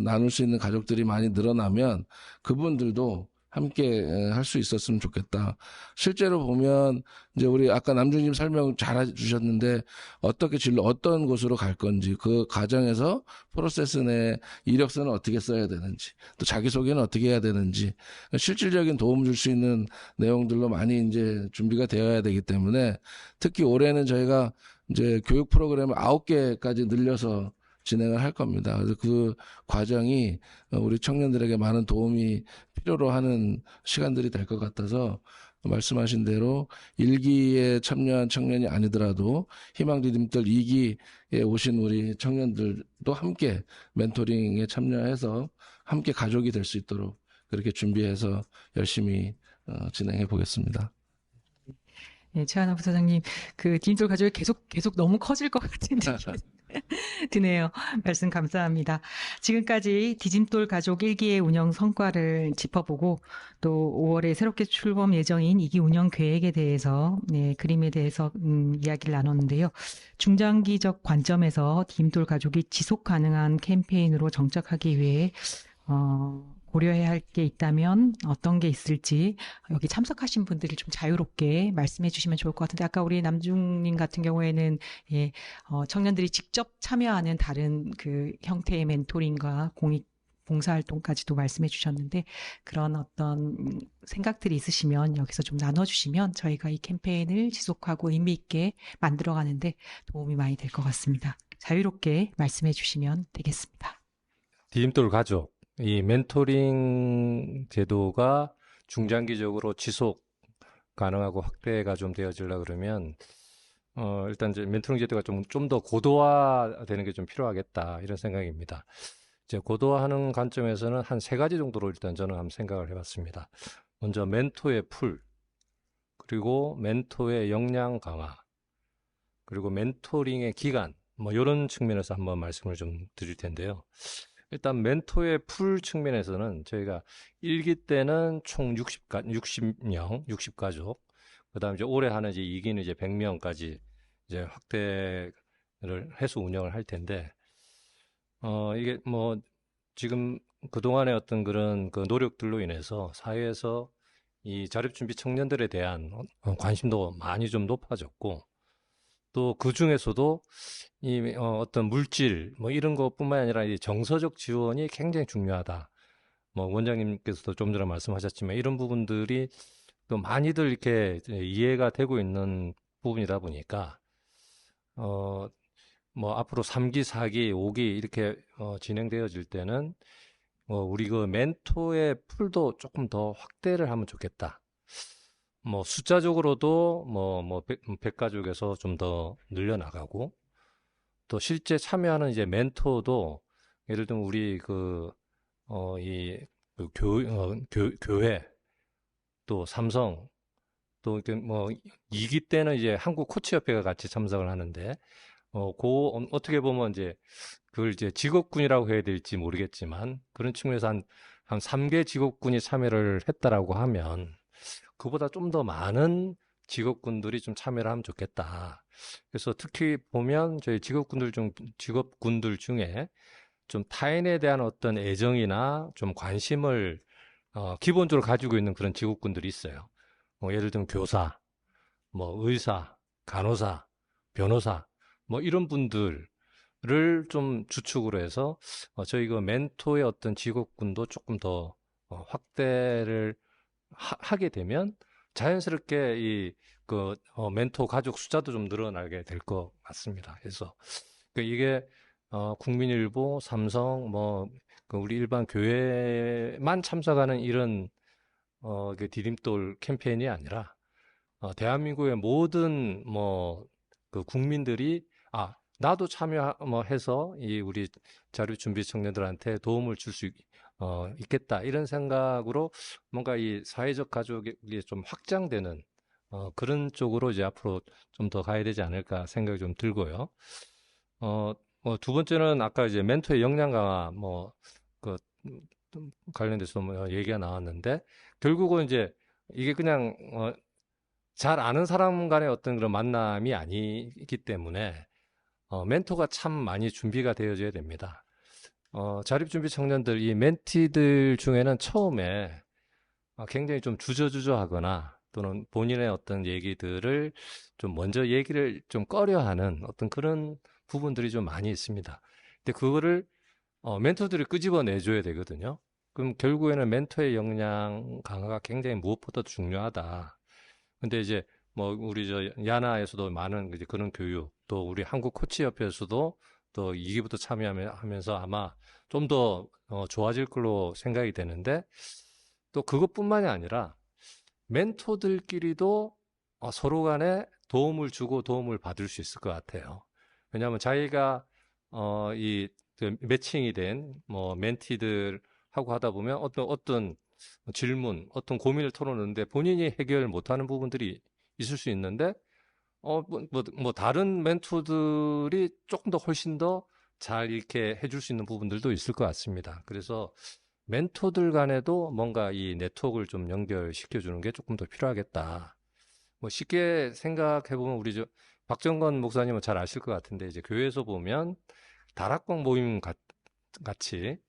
나눌 수 있는 가족들이 많이 늘어나면 그분들도 함께 할 수 있었으면 좋겠다. 실제로 보면 이제 우리 아까 남중님 설명 잘 해주셨는데 어떻게 어떤 곳으로 갈 건지 그 과정에서 프로세스 내 이력서는 어떻게 써야 되는지 또 자기소개는 어떻게 해야 되는지 실질적인 도움 줄 수 있는 내용들로 많이 이제 준비가 되어야 되기 때문에 특히 올해는 저희가 이제 교육 프로그램을 9개까지 늘려서 진행을 할 겁니다. 그래서 그 과정이 우리 청년들에게 많은 도움이 필요로 하는 시간들이 될 것 같아서 말씀하신 대로 1기에 참여한 청년이 아니더라도 희망디딤돌 2기에 오신 우리 청년들도 함께 멘토링에 참여해서 함께 가족이 될 수 있도록 그렇게 준비해서 열심히 진행해 보겠습니다. 네, 최한우 부사장님, 그 디딤돌 가족이 계속 너무 커질 것 같은 느낌이 드네요. 말씀 감사합니다. 지금까지 디딤돌 가족 1기의 운영 성과를 짚어보고 또 5월에 새롭게 출범 예정인 2기 운영 계획에 대해서 그림에 대해서 이야기를 나눴는데요. 중장기적 관점에서 디딤돌 가족이 지속 가능한 캠페인으로 정착하기 위해 고려해야 할 게 있다면 어떤 게 있을지 여기 참석하신 분들이 좀 자유롭게 말씀해 주시면 좋을 것 같은데 아까 우리 남중님 같은 경우에는 청년들이 직접 참여하는 다른 그 형태의 멘토링과 공익 봉사활동까지도 말씀해 주셨는데 그런 어떤 생각들이 있으시면 여기서 좀 나눠주시면 저희가 이 캠페인을 지속하고 의미 있게 만들어가는데 도움이 많이 될 것 같습니다. 자유롭게 말씀해 주시면 되겠습니다. 디딤돌 가족 이 멘토링 제도가 중장기적으로 지속 가능하고 확대가 좀 되어지려고 그러면 일단 이제 멘토링 제도가 좀 더 고도화되는 게 좀 필요하겠다 이런 생각입니다. 이제 고도화하는 관점에서는 한 3가지 정도로 일단 저는 한번 생각을 해봤습니다. 먼저 멘토의 풀, 그리고 멘토의 역량 강화, 그리고 멘토링의 기간, 이런 측면에서 한번 말씀을 좀 드릴 텐데요. 일단 멘토의 풀 측면에서는 저희가 1기 때는 총 60가족, 그 다음 이제 올해 하는 이제 2기는 이제 100명까지 이제 확대를 해서 운영을 할 텐데, 이게 지금 그동안의 어떤 그런 그 노력들로 인해서 사회에서 이 자립준비 청년들에 대한 관심도 많이 좀 높아졌고, 또 그 중에서도 이 어떤 물질 뭐 이런 것뿐만 아니라 이 정서적 지원이 굉장히 중요하다. 뭐 원장님께서도 좀 전에 말씀하셨지만 이런 부분들이 또 많이들 이렇게 이해가 되고 있는 부분이다 보니까 뭐 앞으로 3기, 4기, 5기 이렇게 진행되어질 때는 우리 그 멘토의 풀도 조금 더 확대를 하면 좋겠다. 뭐 숫자적으로도 뭐 100가족에서 좀 더 늘려나가고 또 실제 참여하는 이제 멘토도 예를 들면 우리 교회 또 삼성 또 이렇게 뭐 2기 때는 이제 한국 코치협회가 같이 참석을 하는데 어떻게 보면 이제 그걸 이제 직업군이라고 해야 될지 모르겠지만 그런 측면에서 한 3개 직업군이 참여를 했다라고 하면 그보다 좀 더 많은 직업군들이 좀 참여를 하면 좋겠다. 그래서 특히 보면 저희 직업군들 중에 좀 타인에 대한 어떤 애정이나 좀 관심을 기본적으로 가지고 있는 그런 직업군들이 있어요. 예를 들면 교사, 뭐 의사, 간호사, 변호사, 뭐 이런 분들을 좀 주축으로 해서 저희 그 멘토의 어떤 직업군도 조금 더 확대를 하게 되면 자연스럽게 멘토 가족 숫자도 좀 늘어나게 될 것 같습니다. 그래서 이게 국민일보, 삼성, 우리 일반 교회만 참석하는 이런 디딤돌 캠페인이 아니라 대한민국의 모든 국민들이 나도 참여해서 이 우리 자료 준비 청년들한테 도움을 줄 수 있겠다 이런 생각으로 뭔가 이 사회적 가족이 좀 확장되는 그런 쪽으로 이제 앞으로 좀 더 가야 되지 않을까 생각이 좀 들고요. 두 번째는 아까 이제 멘토의 역량 강화 관련돼서 얘기가 나왔는데 결국은 이제 이게 그냥 잘 아는 사람 간의 어떤 그런 만남이 아니기 때문에 멘토가 참 많이 준비가 되어져야 됩니다. 자립준비 청년들, 이 멘티들 중에는 처음에 굉장히 좀 주저주저하거나 또는 본인의 어떤 얘기들을 좀 먼저 얘기를 좀 꺼려하는 어떤 그런 부분들이 좀 많이 있습니다. 근데 그거를 멘토들이 끄집어내줘야 되거든요. 그럼 결국에는 멘토의 역량 강화가 굉장히 무엇보다도 중요하다. 근데 이제 우리 야나에서도 많은 이제 그런 교육, 또 우리 한국 코치협회에서도 또 2기부터 참여하면서 아마 좀 더 좋아질 걸로 생각이 되는데 또 그것뿐만이 아니라 멘토들끼리도 서로 간에 도움을 주고 도움을 받을 수 있을 것 같아요. 왜냐하면 자기가 매칭이 된 멘티들하고 하다 보면 어떤 질문, 어떤 고민을 털어놓는데 본인이 해결 못하는 부분들이 있을 수 있는데 다른 멘토들이 조금 더 훨씬 더 잘 이렇게 해줄 수 있는 부분들도 있을 것 같습니다. 그래서 멘토들 간에도 뭔가 이 네트워크를 좀 연결시켜주는 게 조금 더 필요하겠다. 쉽게 생각해보면 우리 박정건 목사님은 잘 아실 것 같은데 이제 교회에서 보면 다락방 모임 같이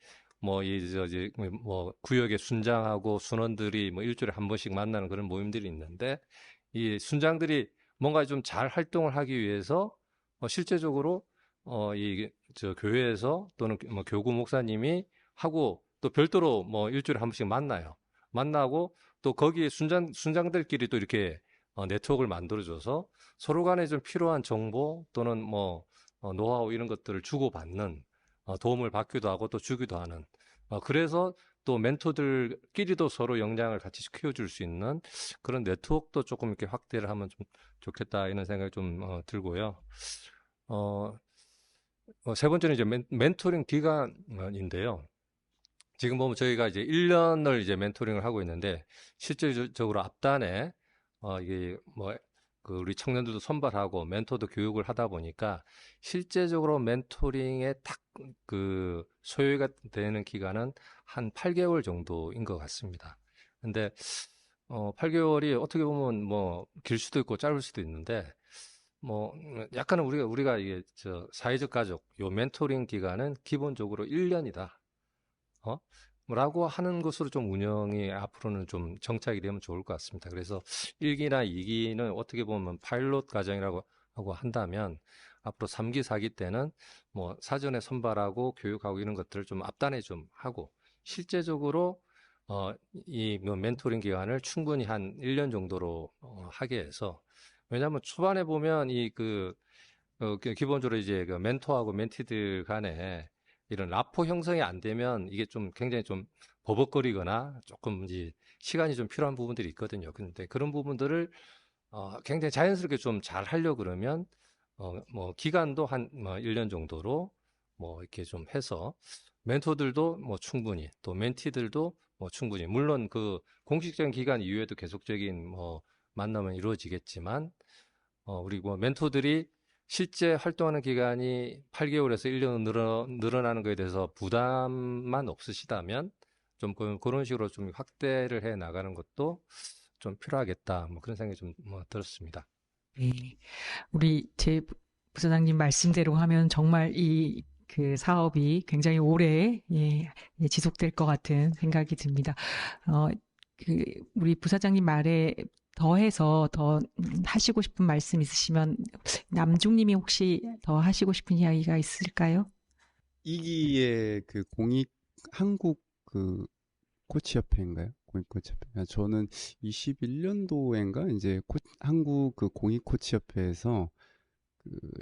구역의 순장하고 순원들이 일주일에 한 번씩 만나는 그런 모임들이 있는데 이 순장들이 뭔가 좀 잘 활동을 하기 위해서 실제적으로 교회에서 또는 교구 목사님이 하고 또 별도로 일주일에 한 번씩 만나고 또 거기에 순장들끼리 또 이렇게 네트워크를 만들어줘서 서로 간에 좀 필요한 정보 또는 노하우 이런 것들을 주고받는 도움을 받기도 하고 또 주기도 하는 그래서 또 멘토들끼리도 서로 역량을 같이 키워줄 수 있는 그런 네트워크도 조금 이렇게 확대를 하면 좀 좋겠다 이런 생각이 좀 들고요. 세 번째는 이제 멘토링 기간인데요. 지금 보면 저희가 이제 1년을 이제 멘토링을 하고 있는데 실질적으로 앞단에 이게 우리 청년들도 선발하고 멘토도 교육을 하다 보니까 실제적으로 멘토링에 딱 소요가 되는 기간은 한 8개월 정도인 것 같습니다. 근데 8개월이 어떻게 보면 길 수도 있고 짧을 수도 있는데 약간은 우리가 이게 사회적 가족 요 멘토링 기간은 기본적으로 1년이다. 라고 하는 것으로 좀 운영이 앞으로는 좀 정착이 되면 좋을 것 같습니다. 그래서 1기나 2기는 어떻게 보면 파일럿 과정이라고 하고 한다면 앞으로 3기, 4기 때는 뭐 사전에 선발하고 교육하고 이런 것들을 좀 앞단에 좀 하고 실제적으로 이 멘토링 기간을 충분히 한 1년 정도로 하게 해서 왜냐하면 초반에 보면 기본적으로 이제 그 멘토하고 멘티들 간에 이런 라포 형성이 안 되면 이게 좀 굉장히 좀 버벅거리거나 조금 이제 시간이 좀 필요한 부분들이 있거든요. 근데 그런 부분들을 굉장히 자연스럽게 좀 잘 하려고 그러면 뭐 기간도 한 1년 정도로 뭐 이렇게 좀 해서 멘토들도 뭐 충분히 또 멘티들도 뭐 충분히 물론 그 공식적인 기간 이후에도 계속적인 뭐 만남은 이루어지겠지만 우리 뭐 멘토들이 실제 활동하는 기간이 8개월에서 1년 늘어나는 것에 대해서 부담만 없으시다면 좀 그런 식으로 좀 확대를 해 나가는 것도 좀 필요하겠다. 뭐 그런 생각이 좀 들었습니다. 네. 우리 제 부사장님 말씀대로 하면 정말 그 사업이 굉장히 오래 지속될 것 같은 생각이 듭니다. 우리 부사장님 말에 더해서 더 하시고 싶은 말씀 있으시면 남중님이 혹시 더 하시고 싶은 이야기가 있을까요? 2기의 그 한국 그 코치협회인가요? 공익코치협회. 저는 21년도인가 이제 한국 그 공익코치협회에서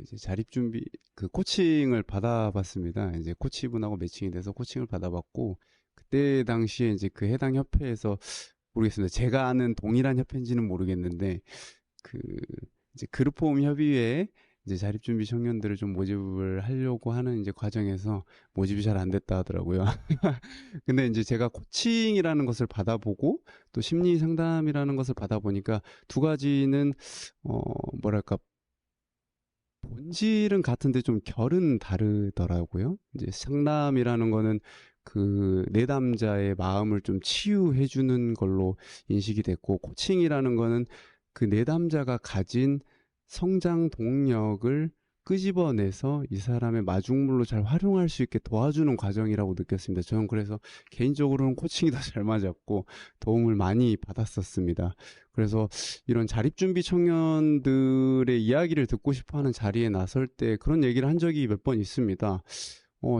이제 자립준비 그 코칭을 받아봤습니다. 이제 코치분하고 매칭이 돼서 코칭을 받아봤고 그때 당시에 이제 그 해당 협회에서 모르겠습니다. 제가 아는 동일한 협회인지는 모르겠는데 이제 그룹홈 협의회에 이제 자립준비 청년들을 좀 모집을 하려고 하는 이제 과정에서 모집이 잘 안 됐다 하더라고요. 근데 이제 제가 코칭이라는 것을 받아보고 또 심리 상담이라는 것을 받아보니까 두 가지는 뭐랄까 본질은 같은데 좀 결은 다르더라고요. 이제 상담이라는 거는 그 내담자의 마음을 좀 치유해주는 걸로 인식이 됐고, 코칭이라는 거는 그 내담자가 가진 성장 동력을 끄집어내서 이 사람의 마중물로 잘 활용할 수 있게 도와주는 과정이라고 느꼈습니다. 저는 그래서 개인적으로는 코칭이 더 잘 맞았고 도움을 많이 받았었습니다. 그래서 이런 자립준비 청년들의 이야기를 듣고 싶어하는 자리에 나설 때 그런 얘기를 한 적이 몇 번 있습니다.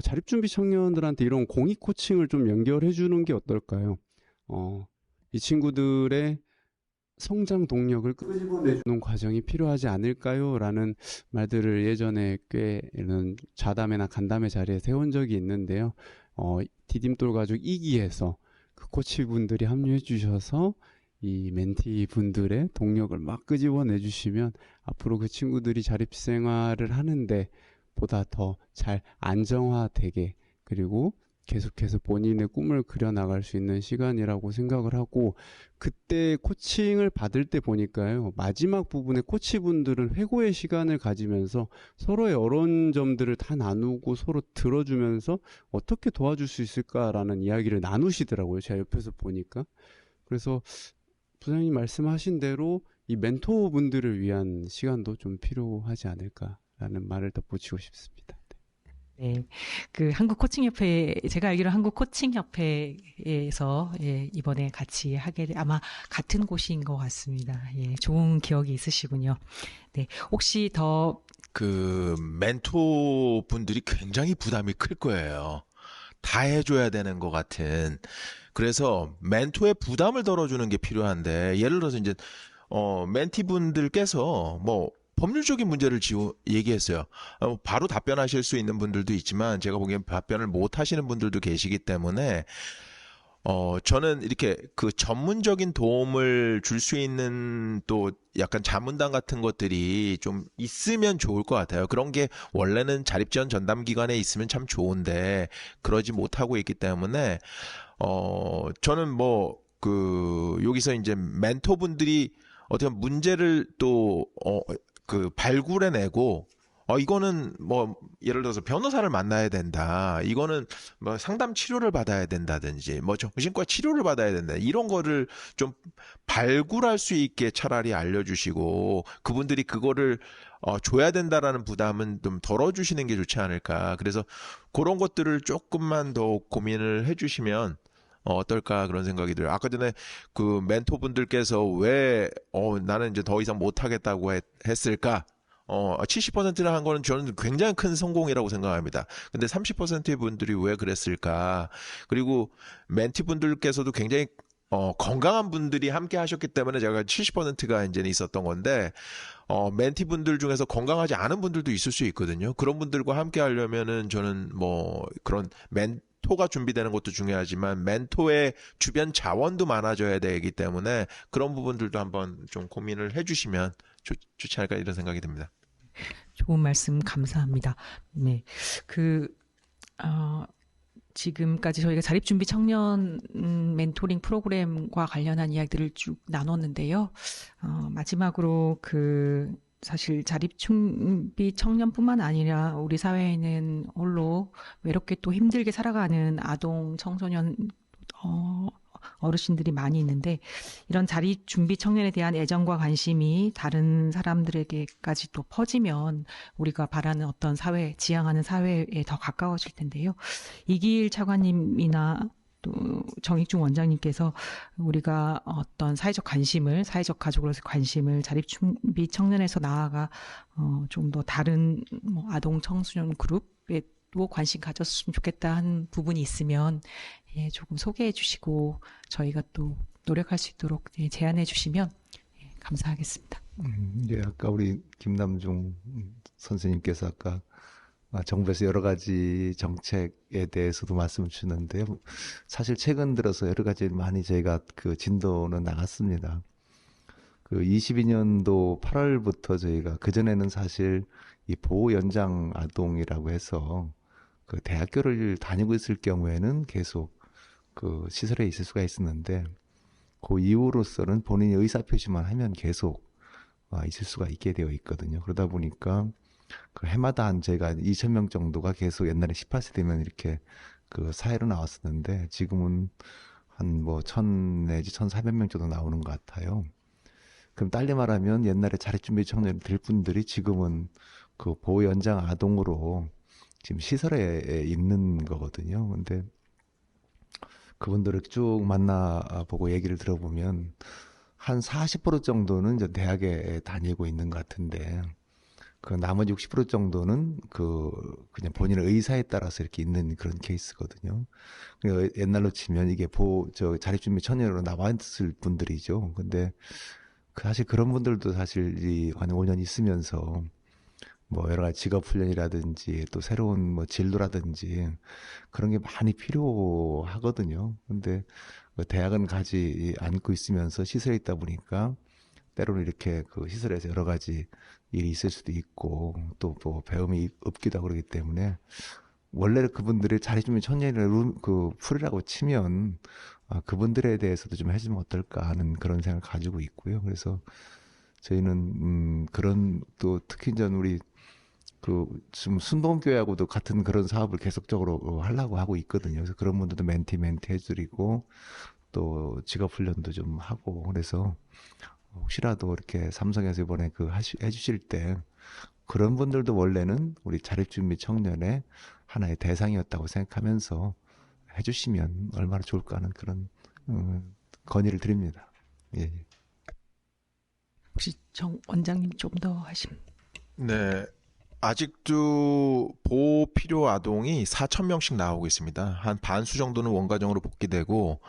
자립준비 청년들한테 이런 공익 코칭을 좀 연결해 주는 게 어떨까요? 이 친구들의 성장 동력을 끄집어내주는 과정이 필요하지 않을까요? 라는 말들을 예전에 꽤 이런 좌담회나 간담회 자리에 세운 적이 있는데요. 디딤돌 가족 2기에서 그 코치분들이 합류해 주셔서 이 멘티 분들의 동력을 막 끄집어내 주시면 앞으로 그 친구들이 자립생활을 하는데 보다 더 잘 안정화되게, 그리고 계속해서 본인의 꿈을 그려나갈 수 있는 시간이라고 생각을 하고, 그때 코칭을 받을 때 보니까요, 마지막 부분에 코치분들은 회고의 시간을 가지면서 서로의 어려운 점들을 다 나누고 서로 들어주면서 어떻게 도와줄 수 있을까라는 이야기를 나누시더라고요. 제가 옆에서 보니까. 그래서 부장님 말씀하신 대로 이 멘토분들을 위한 시간도 좀 필요하지 않을까라는 말을 덧붙이고 싶습니다. 네, 그 한국코칭협회, 제가 알기로 한국코칭협회에서 이번에 같이 아마 같은 곳인 것 같습니다. 좋은 기억이 있으시군요. 네, 혹시 더 그 멘토 분들이 굉장히 부담이 클 거예요. 다 해줘야 되는 것 같은. 그래서 멘토의 부담을 덜어주는 게 필요한데, 예를 들어서 이제 멘티 분들께서 뭐 법률적인 문제를 얘기했어요. 바로 답변하실 수 있는 분들도 있지만 제가 보기엔 답변을 못 하시는 분들도 계시기 때문에 저는 이렇게 그 전문적인 도움을 줄 수 있는 또 약간 자문단 같은 것들이 좀 있으면 좋을 것 같아요. 그런 게 원래는 자립지원 전담 기관에 있으면 참 좋은데 그러지 못하고 있기 때문에 저는 뭐 여기서 이제 멘토분들이 어떻게 문제를 또 발굴해내고, 이거는 뭐, 예를 들어서 변호사를 만나야 된다. 이거는 뭐 상담 치료를 받아야 된다든지, 뭐 정신과 치료를 받아야 된다. 이런 거를 좀 발굴할 수 있게 차라리 알려주시고, 그분들이 그거를 줘야 된다라는 부담은 좀 덜어주시는 게 좋지 않을까. 그래서 그런 것들을 조금만 더 고민을 해주시면 어떨까 그런 생각이 들어요. 아까 전에 그 멘토분들께서 왜 나는 이제 더 이상 못하겠다고 했을까? 70%를 한 거는 저는 굉장히 큰 성공이라고 생각합니다. 근데 30%의 분들이 왜 그랬을까? 그리고 멘티 분들께서도 굉장히 건강한 분들이 함께 하셨기 때문에 제가 70%가 이제 있었던 건데, 멘티 분들 중에서 건강하지 않은 분들도 있을 수 있거든요. 그런 분들과 함께 하려면은 저는 뭐 그런 멘토가 준비되는 것도 중요하지만 멘토의 주변 자원도 많아져야 되기 때문에 그런 부분들도 한번 좀 고민을 해주시면 좋지 않을까 이런 생각이 듭니다. 좋은 말씀 감사합니다. 네. 지금까지 저희가 자립준비 청년 멘토링 프로그램과 관련한 이야기들을 쭉 나눴는데요. 마지막으로 사실 자립준비 청년뿐만 아니라 우리 사회에는 홀로 외롭게 또 힘들게 살아가는 아동, 청소년, 어르신들이 많이 있는데 이런 자립준비 청년에 대한 애정과 관심이 다른 사람들에게까지 또 퍼지면 우리가 바라는 어떤 사회, 지향하는 사회에 더 가까워질 텐데요. 이기일 차관님이나 또 정익중 원장님께서 우리가 어떤 사회적 가족으로서 관심을 자립준비 청년에서 나아가 좀 더 다른 아동, 청소년 그룹에 또 관심 가졌으면 좋겠다 한 부분이 있으면 조금 소개해 주시고 저희가 또 노력할 수 있도록 제안해 주시면 감사하겠습니다. 아까 우리 김남중 선생님께서 아까 정부에서 여러 가지 정책에 대해서도 말씀을 주셨는데요. 사실 최근 들어서 여러 가지 많이 저희가 진도는 나갔습니다. 22년도 8월부터 저희가 그전에는 사실 이 보호 연장 아동이라고 해서 대학교를 다니고 있을 경우에는 계속 시설에 있을 수가 있었는데 그 이후로서는 본인이 의사표시만 하면 계속 있을 수가 있게 되어 있거든요. 그러다 보니까 해마다 한 저희가 2,000명 정도가 계속 옛날에 18세 되면 이렇게 사회로 나왔었는데 지금은 한 1,000 내지 1,400명 정도 나오는 것 같아요. 그럼 딸리 말하면 옛날에 자립준비 청년 될 분들이 지금은 보호 연장 아동으로 지금 시설에 있는 거거든요. 근데 그분들을 쭉 만나보고 얘기를 들어보면 한 40% 정도는 이제 대학에 다니고 있는 것 같은데 나머지 60% 정도는 그냥 본인의 의사에 따라서 이렇게 있는 그런 케이스거든요. 옛날로 치면 이게 자립준비 청년으로 나왔을 분들이죠. 근데 사실 그런 분들도 사실 한 5년 있으면서 여러 가지 직업 훈련이라든지 또 새로운 진로라든지 그런 게 많이 필요하거든요. 근데 대학은 가지 않고 있으면서 시설에 있다 보니까 때로는 이렇게 시설에서 여러 가지 일이 있을 수도 있고 또 배움이 없기도 하고 그러기 때문에 원래 그분들의 자립준비 청년이라는 풀이라고 치면 그분들에 대해서도 좀 해주면 어떨까 하는 그런 생각을 가지고 있고요. 그래서 저희는 그런 또 특히 이제 우리 지금 순복음교회하고도 같은 그런 사업을 계속적으로 하려고 하고 있거든요. 그래서 그런 분들도 멘티 해드리고 또 직업 훈련도 좀 하고 그래서 혹시라도 이렇게 삼성에서 이번에 해주실 때 그런 분들도 원래는 우리 자립준비 청년의 하나의 대상이었다고 생각하면서 해주시면 얼마나 좋을까 하는 그런 건의를 드립니다. 예. 혹시 정 원장님 좀 더 하시면. 네. 아직도 보호 필요 아동이 4,000명씩 나오고 있습니다. 한 반수 정도는 원가정으로 복귀되고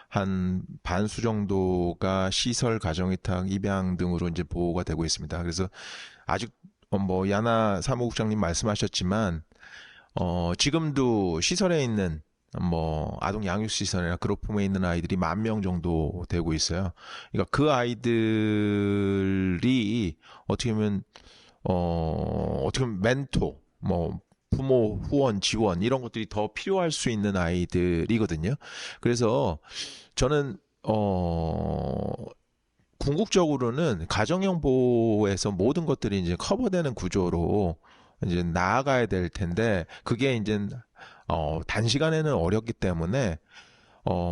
한 반수 정도가 시설, 가정위탁, 입양 등으로 이제 보호가 되고 있습니다. 그래서 아직 야나 사무국장님 말씀하셨지만 지금도 시설에 있는 아동 양육시설이나 그룹홈에 있는 아이들이 10,000명 정도 되고 있어요. 그러니까 그 아이들이 어떻게 보면 멘토, 부모 후원, 지원 이런 것들이 더 필요할 수 있는 아이들이거든요. 그래서 저는 궁극적으로는 가정형 보호에서 모든 것들이 이제 커버되는 구조로 이제 나아가야 될 텐데 그게 이제 단시간에는 어렵기 때문에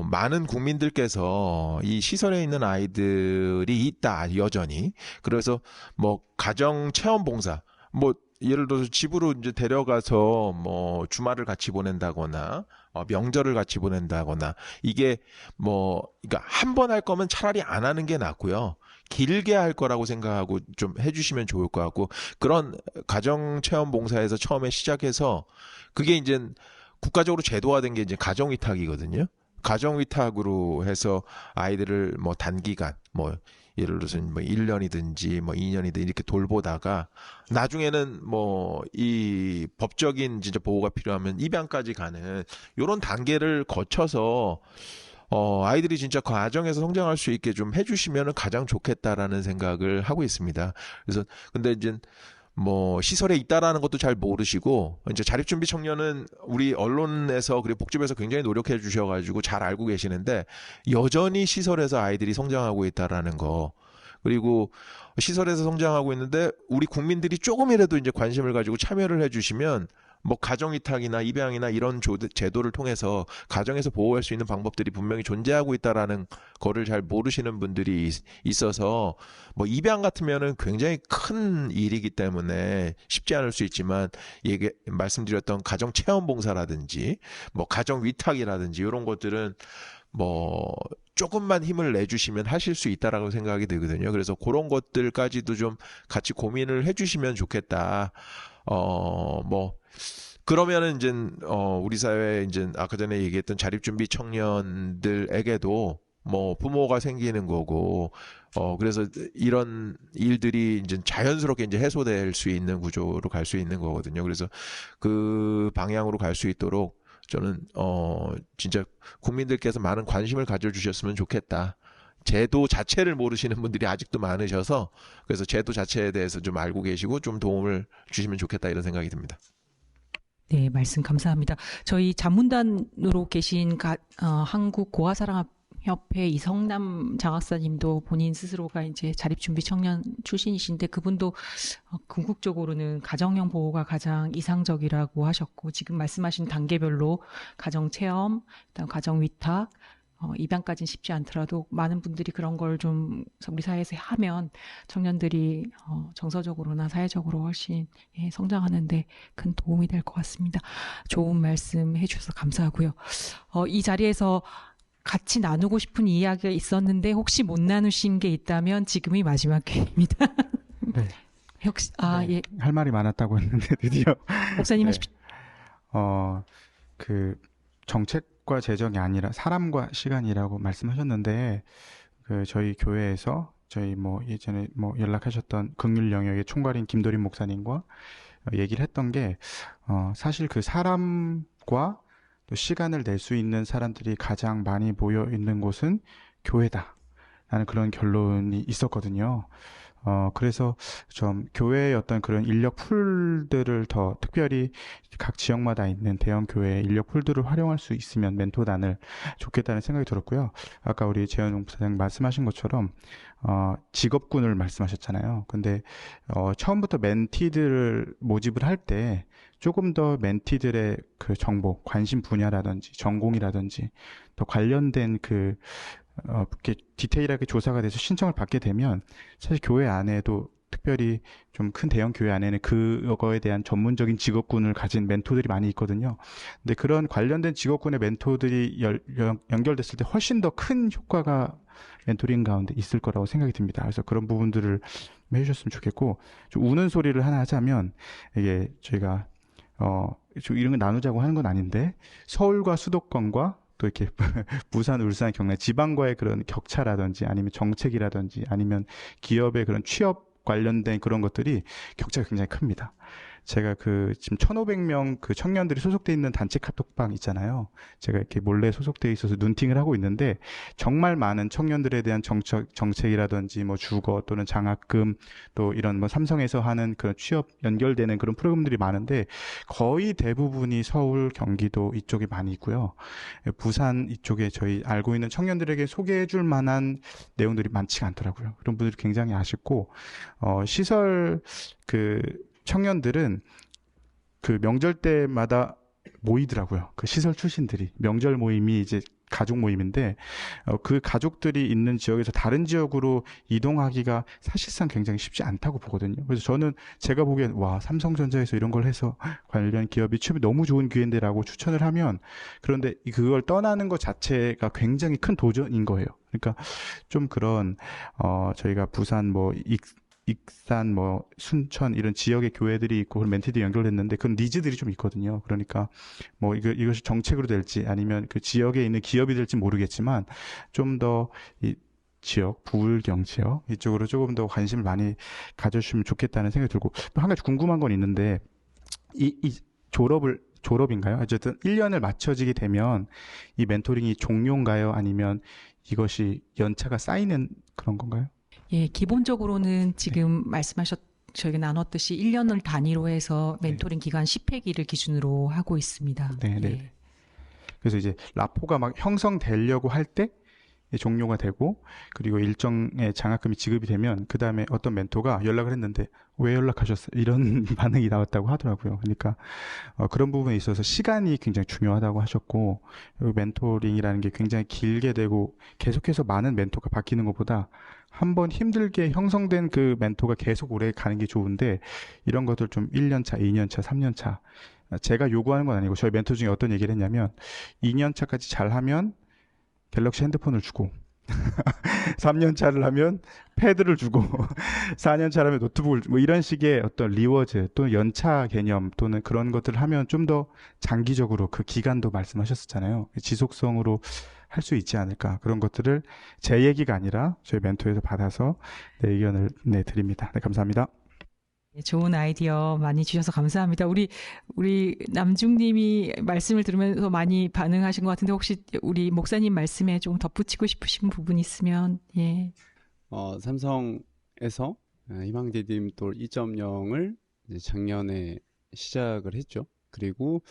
많은 국민들께서 이 시설에 있는 아이들이 있다, 여전히. 그래서 가정 체험 봉사, 예를 들어서 집으로 이제 데려가서 주말을 같이 보낸다거나, 명절을 같이 보낸다거나, 이게 그러니까 한 번 할 거면 차라리 안 하는 게 낫고요. 길게 할 거라고 생각하고 좀 해주시면 좋을 것 같고, 그런 가정체험봉사에서 처음에 시작해서 그게 이제 국가적으로 제도화된 게 이제 가정위탁이거든요. 가정위탁으로 해서 아이들을 뭐 단기간, 뭐 예를 들어서 뭐 1년이든지 뭐 2년이든 이렇게 돌보다가 나중에는 뭐 이 법적인 진짜 보호가 필요하면 입양까지 가는 요런 단계를 거쳐서 아이들이 진짜 가정에서 성장할 수 있게 좀 해주시면 가장 좋겠다라는 생각을 하고 있습니다. 그래서 근데 이제 뭐 시설에 있다라는 것도 잘 모르시고, 이제 자립준비 청년은 우리 언론에서 그리고 복지부에서 굉장히 노력해 주셔가지고 잘 알고 계시는데, 여전히 시설에서 아이들이 성장하고 있다라는 거, 그리고 시설에서 성장하고 있는데 우리 국민들이 조금이라도 이제 관심을 가지고 참여를 해주시면 뭐 가정위탁이나 입양이나 이런 제도를 통해서 가정에서 보호할 수 있는 방법들이 분명히 존재하고 있다라는 거를 잘 모르시는 분들이 있어서, 뭐 입양 같으면은 굉장히 큰 일이기 때문에 쉽지 않을 수 있지만, 말씀드렸던 가정체험봉사라든지 뭐 가정위탁이라든지 이런 것들은 뭐 조금만 힘을 내주시면 하실 수 있다라고 생각이 들거든요. 그래서 그런 것들까지도 좀 같이 고민을 해주시면 좋겠다. 뭐 그러면은 이제 우리 사회 이제 아까 전에 얘기했던 자립준비 청년들에게도 뭐 부모가 생기는 거고, 그래서 이런 일들이 이제 자연스럽게 이제 해소될 수 있는 구조로 갈 수 있는 거거든요. 그래서 그 방향으로 갈 수 있도록 저는 진짜 국민들께서 많은 관심을 가져주셨으면 좋겠다. 제도 자체를 모르시는 분들이 아직도 많으셔서, 그래서 제도 자체에 대해서 좀 알고 계시고 좀 도움을 주시면 좋겠다, 이런 생각이 듭니다. 네, 말씀 감사합니다. 저희 자문단으로 계신 한국고아사랑협회 이성남 장학사님도 본인 스스로가 이제 자립준비 청년 출신이신데, 그분도 궁극적으로는 가정형 보호가 가장 이상적이라고 하셨고, 지금 말씀하신 단계별로 가정체험, 그다음 가정위탁, 입양까지는 쉽지 않더라도 많은 분들이 그런 걸 좀 우리 사회에서 하면 청년들이 정서적으로나 사회적으로 훨씬 성장하는데 큰 도움이 될 것 같습니다. 좋은 말씀 해주셔서 감사하고요. 이 자리에서 같이 나누고 싶은 이야기가 있었는데 혹시 못 나누신 게 있다면 지금이 마지막 기회입니다. 네. 혹시 네. 예. 할 말이 많았다고 했는데 드디어 목사님 네. 하십시오. 그 정책과 재정이 아니라 사람과 시간이라고 말씀하셨는데, 그 저희 교회에서 저희 뭐 예전에 뭐 연락하셨던 긍휼 영역의 총괄인 김도림 목사님과 얘기를 했던 게, 사실 그 사람과 또 시간을 낼 수 있는 사람들이 가장 많이 모여 있는 곳은 교회다라는 그런 결론이 있었거든요. 그래서 좀 교회의 어떤 그런 인력 풀들을 더 특별히 각 지역마다 있는 대형 교회의 인력 풀들을 활용할 수 있으면 멘토단을 좋겠다는 생각이 들었고요. 아까 우리 재현웅 부사장 말씀하신 것처럼 직업군을 말씀하셨잖아요. 근데 처음부터 멘티들을 모집을 할 때 조금 더 멘티들의 그 정보, 관심 분야라든지 전공이라든지 더 관련된 이렇게 디테일하게 조사가 돼서 신청을 받게 되면 사실 교회 안에도 특별히 좀 큰 대형 교회 안에는 그거에 대한 전문적인 직업군을 가진 멘토들이 많이 있거든요. 근데 그런 관련된 직업군의 멘토들이 연결됐을 때 훨씬 더 큰 효과가 멘토링 가운데 있을 거라고 생각이 듭니다. 그래서 그런 부분들을 해주셨으면 좋겠고, 좀 우는 소리를 하나 하자면, 이게 저희가 좀 이런 걸 나누자고 하는 건 아닌데, 서울과 수도권과 또 이렇게 부산, 울산, 경남 지방과의 그런 격차라든지 아니면 정책이라든지 아니면 기업의 그런 취업 관련된 그런 것들이 격차가 굉장히 큽니다. 제가 지금 1,500명 그 청년들이 소속돼 있는 단체 카톡방 있잖아요. 제가 이렇게 몰래 소속돼 있어서 눈팅을 하고 있는데, 정말 많은 청년들에 대한 정책이라든지 뭐 주거 또는 장학금 또 이런 뭐 삼성에서 하는 그런 취업 연결되는 그런 프로그램들이 많은데, 거의 대부분이 서울, 경기도 이쪽에 많이 있고요. 부산 이쪽에 저희 알고 있는 청년들에게 소개해 줄 만한 내용들이 많지가 않더라고요. 그런 분들이 굉장히 아쉽고, 시설 청년들은 그 명절 때마다 모이더라고요. 그 시설 출신들이. 명절 모임이 이제 가족 모임인데, 그 가족들이 있는 지역에서 다른 지역으로 이동하기가 사실상 굉장히 쉽지 않다고 보거든요. 그래서 저는 제가 보기엔, 와, 삼성전자에서 이런 걸 해서 관련 기업이 취업이 너무 좋은 기회인데라고 추천을 하면, 그런데 그걸 떠나는 것 자체가 굉장히 큰 도전인 거예요. 그러니까 좀 그런, 저희가 부산 익산, 순천 이런 지역의 교회들이 있고 그런 멘티들이 연결됐는데 그런 니즈들이 좀 있거든요. 그러니까 이것이 정책으로 될지 아니면 그 지역에 있는 기업이 될지 모르겠지만 좀 더 이 지역, 부울경 지역 이쪽으로 조금 더 관심을 많이 가져주시면 좋겠다는 생각이 들고 또 한 가지 궁금한 건 있는데 이 졸업인가요? 어쨌든 1년을 마쳐지게 되면 이 멘토링이 종료인가요? 아니면 이것이 연차가 쌓이는 그런 건가요? 예, 기본적으로는 지금 저희가 나눴듯이 1년을 단위로 해서 멘토링 기간 10회기를 기준으로 하고 있습니다. 네. 예. 그래서 이제 라포가 막 형성되려고 할 때 종료가 되고 그리고 일정의 장학금이 지급이 되면 그 다음에 어떤 멘토가 연락을 했는데 왜 연락하셨어요? 이런 반응이 나왔다고 하더라고요. 그러니까 그런 부분에 있어서 시간이 굉장히 중요하다고 하셨고 멘토링이라는 게 굉장히 길게 되고 계속해서 많은 멘토가 바뀌는 것보다 한번 힘들게 형성된 그 멘토가 계속 오래 가는 게 좋은데 이런 것들 좀 1년차, 2년차, 3년차 제가 요구하는 건 아니고 저희 멘토 중에 어떤 얘기를 했냐면 2년차까지 잘하면 갤럭시 핸드폰을 주고 3년차를 하면 패드를 주고 4년차를 하면 노트북을 이런 식의 어떤 리워즈 또는 연차 개념 또는 그런 것들을 하면 좀 더 장기적으로 그 기간도 말씀하셨었잖아요. 지속성으로 할 수 있지 않을까. 그런 것들을 제 얘기가 아니라 저희 멘토에서 받아서 내 의견을 내드립니다. 네, 감사합니다. 좋은 아이디어 많이 주셔서 감사합니다. 우리 남중님이 말씀을 들으면서 많이 반응하신 것 같은데 혹시 우리 목사님 말씀에 좀 덧붙이고 싶으신 부분 있으면 예. 삼성에서 희망디딤돌 2.0을 작년에 시작을 했죠. 그리고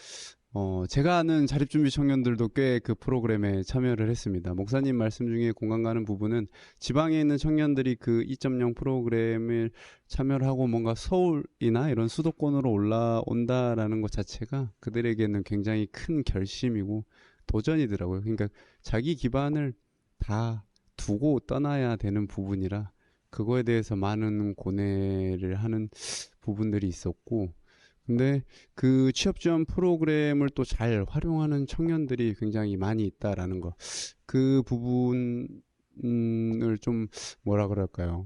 제가 아는 자립준비 청년들도 꽤 그 프로그램에 참여를 했습니다. 목사님 말씀 중에 공감 가는 부분은 지방에 있는 청년들이 그 2.0 프로그램을 참여를 하고 뭔가 서울이나 이런 수도권으로 올라온다라는 것 자체가 그들에게는 굉장히 큰 결심이고 도전이더라고요. 그러니까 자기 기반을 다 두고 떠나야 되는 부분이라 그거에 대해서 많은 고뇌를 하는 부분들이 있었고 근데 그 취업 지원 프로그램을 또 잘 활용하는 청년들이 굉장히 많이 있다라는 거. 그 부분을 좀 뭐라 그럴까요?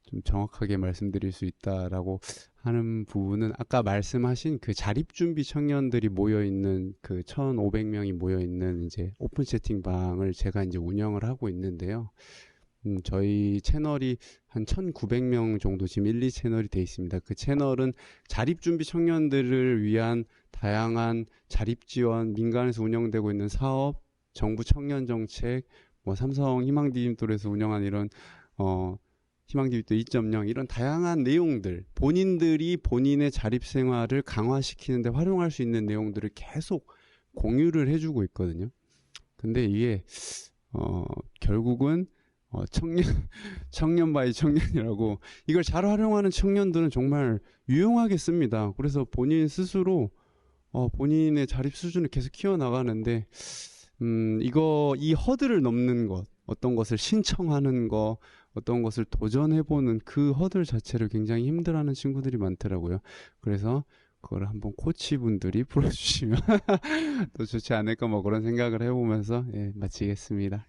좀 정확하게 말씀드릴 수 있다라고 하는 부분은 아까 말씀하신 그 자립준비 청년들이 모여 있는 그 1,500명이 모여 있는 이제 오픈 채팅방을 제가 이제 운영을 하고 있는데요. 저희 채널이 한 1,900명 정도 지금 1, 2채널이 돼 있습니다. 그 채널은 자립준비 청년들을 위한 다양한 자립지원, 민간에서 운영되고 있는 사업, 정부 청년정책, 삼성 희망디딤돌에서 운영한 이런 희망디딤돌 2.0 이런 다양한 내용들, 본인들이 본인의 자립생활을 강화시키는데 활용할 수 있는 내용들을 계속 공유를 해주고 있거든요. 근데 이게 결국은 청년 바이 청년이라고 이걸 잘 활용하는 청년들은 정말 유용하게 씁니다. 그래서 본인 스스로 본인의 자립 수준을 계속 키워나가는데 이 허들을 넘는 것, 어떤 것을 신청하는 것, 어떤 것을 도전해보는 그 허들 자체를 굉장히 힘들어하는 친구들이 많더라고요. 그래서 그걸 한번 코치분들이 풀어주시면 또 좋지 않을까 그런 생각을 해보면서 마치겠습니다.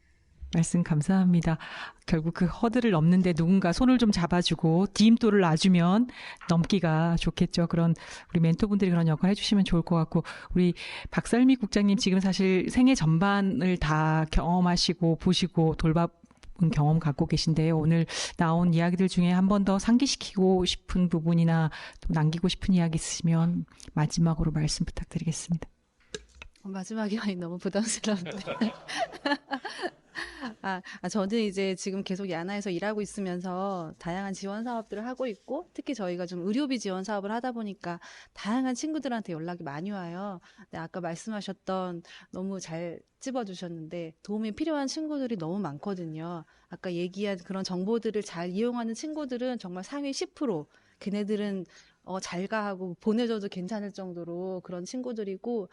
말씀 감사합니다. 결국 그 허들을 넘는데 누군가 손을 좀 잡아주고 디딤돌을 놔주면 넘기가 좋겠죠. 그런 우리 멘토분들이 그런 역할 해주시면 좋을 것 같고 우리 박설미 국장님 지금 사실 생애 전반을 다 경험하시고 보시고 돌봐본 경험 갖고 계신데요. 오늘 나온 이야기들 중에 한 번 더 상기시키고 싶은 부분이나 또 남기고 싶은 이야기 있으시면 마지막으로 말씀 부탁드리겠습니다. 마지막이 너무 부담스러운데. 저는 이제 지금 계속 야나에서 일하고 있으면서 다양한 지원 사업들을 하고 있고, 특히 저희가 좀 의료비 지원 사업을 하다 보니까 다양한 친구들한테 연락이 많이 와요. 근데 아까 말씀하셨던 너무 잘 찝어주셨는데 도움이 필요한 친구들이 너무 많거든요. 아까 얘기한 그런 정보들을 잘 이용하는 친구들은 정말 상위 10%, 걔네들은 잘 가 하고 보내줘도 괜찮을 정도로 그런 친구들이고,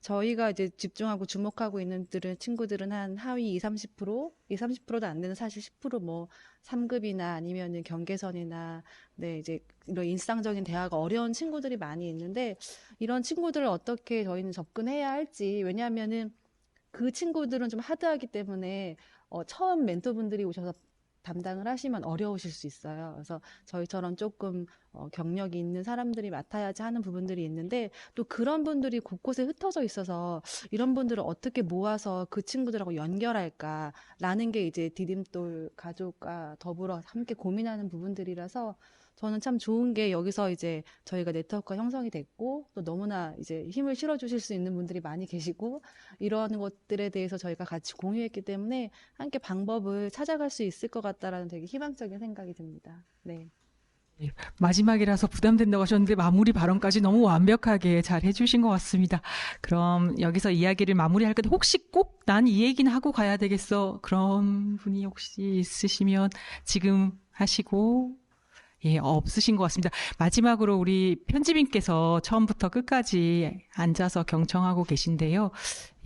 저희가 이제 집중하고 주목하고 있는 친구들은 한 하위 30%, 30%도 안 되는 사실 10% 뭐 3급이나 아니면은 경계선이나, 네, 이제 이런 일상적인 대화가 어려운 친구들이 많이 있는데, 이런 친구들을 어떻게 저희는 접근해야 할지, 왜냐하면은 그 친구들은 좀 하드하기 때문에 처음 멘토분들이 오셔서 담당을 하시면 어려우실 수 있어요. 그래서 저희처럼 조금 경력이 있는 사람들이 맡아야지 하는 부분들이 있는데, 또 그런 분들이 곳곳에 흩어져 있어서 이런 분들을 어떻게 모아서 그 친구들하고 연결할까라는 게 이제 디딤돌 가족과 더불어 함께 고민하는 부분들이라서, 저는 참 좋은 게 여기서 이제 저희가 네트워크가 형성이 됐고, 또 너무나 이제 힘을 실어주실 수 있는 분들이 많이 계시고, 이런 것들에 대해서 저희가 같이 공유했기 때문에 함께 방법을 찾아갈 수 있을 것 같다라는 되게 희망적인 생각이 듭니다. 네. 마지막이라서 부담된다고 하셨는데 마무리 발언까지 너무 완벽하게 잘 해주신 것 같습니다. 그럼 여기서 이야기를 마무리할 건데, 혹시 꼭 난 이 얘기는 하고 가야 되겠어, 그런 분이 혹시 있으시면 지금 하시고, 예, 없으신 것 같습니다. 마지막으로 우리 편집인께서 처음부터 끝까지 앉아서 경청하고 계신데요.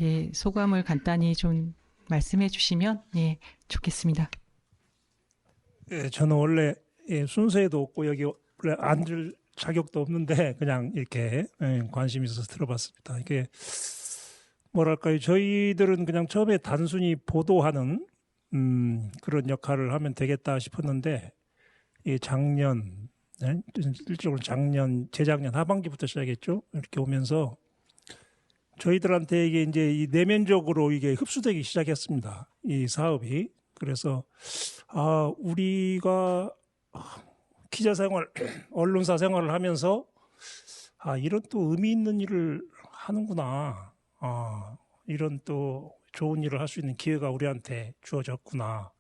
예, 소감을 간단히 좀 말씀해 주시면, 예, 좋겠습니다. 예, 저는 원래 순서에도 없고 여기 원래 앉을 자격도 없는데 그냥 이렇게 관심 있어서 들어봤습니다. 이게 뭐랄까요, 저희들은 그냥 처음에 단순히 보도하는 그런 역할을 하면 되겠다 싶었는데, 이 작년, 일적으로 재작년 하반기부터 시작했죠. 이렇게 오면서 저희들한테 이게 이제 이 내면적으로 이게 흡수되기 시작했습니다. 이 사업이. 그래서 우리가 기자 생활, 언론사 생활을 하면서 이런 또 의미 있는 일을 하는구나. 이런 또 좋은 일을 할 수 있는 기회가 우리한테 주어졌구나.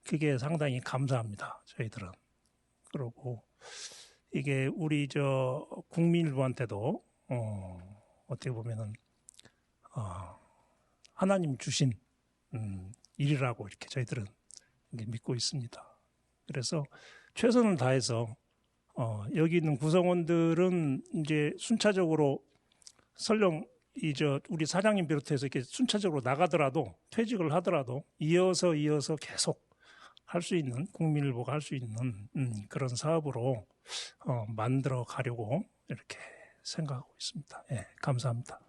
그게 상당히 감사합니다. 저희들은. 그러고 이게 우리 국민일보한테도 어떻게 보면은 하나님 주신 일이라고 이렇게 저희들은 믿고 있습니다. 그래서 최선을 다해서 여기 있는 구성원들은 이제 순차적으로 설령 우리 사장님 비롯해서 이렇게 순차적으로 나가더라도, 퇴직을 하더라도 이어서 계속 할 수 있는, 국민일보가 할 수 있는 그런 사업으로 만들어 가려고 이렇게 생각하고 있습니다. 예, 감사합니다.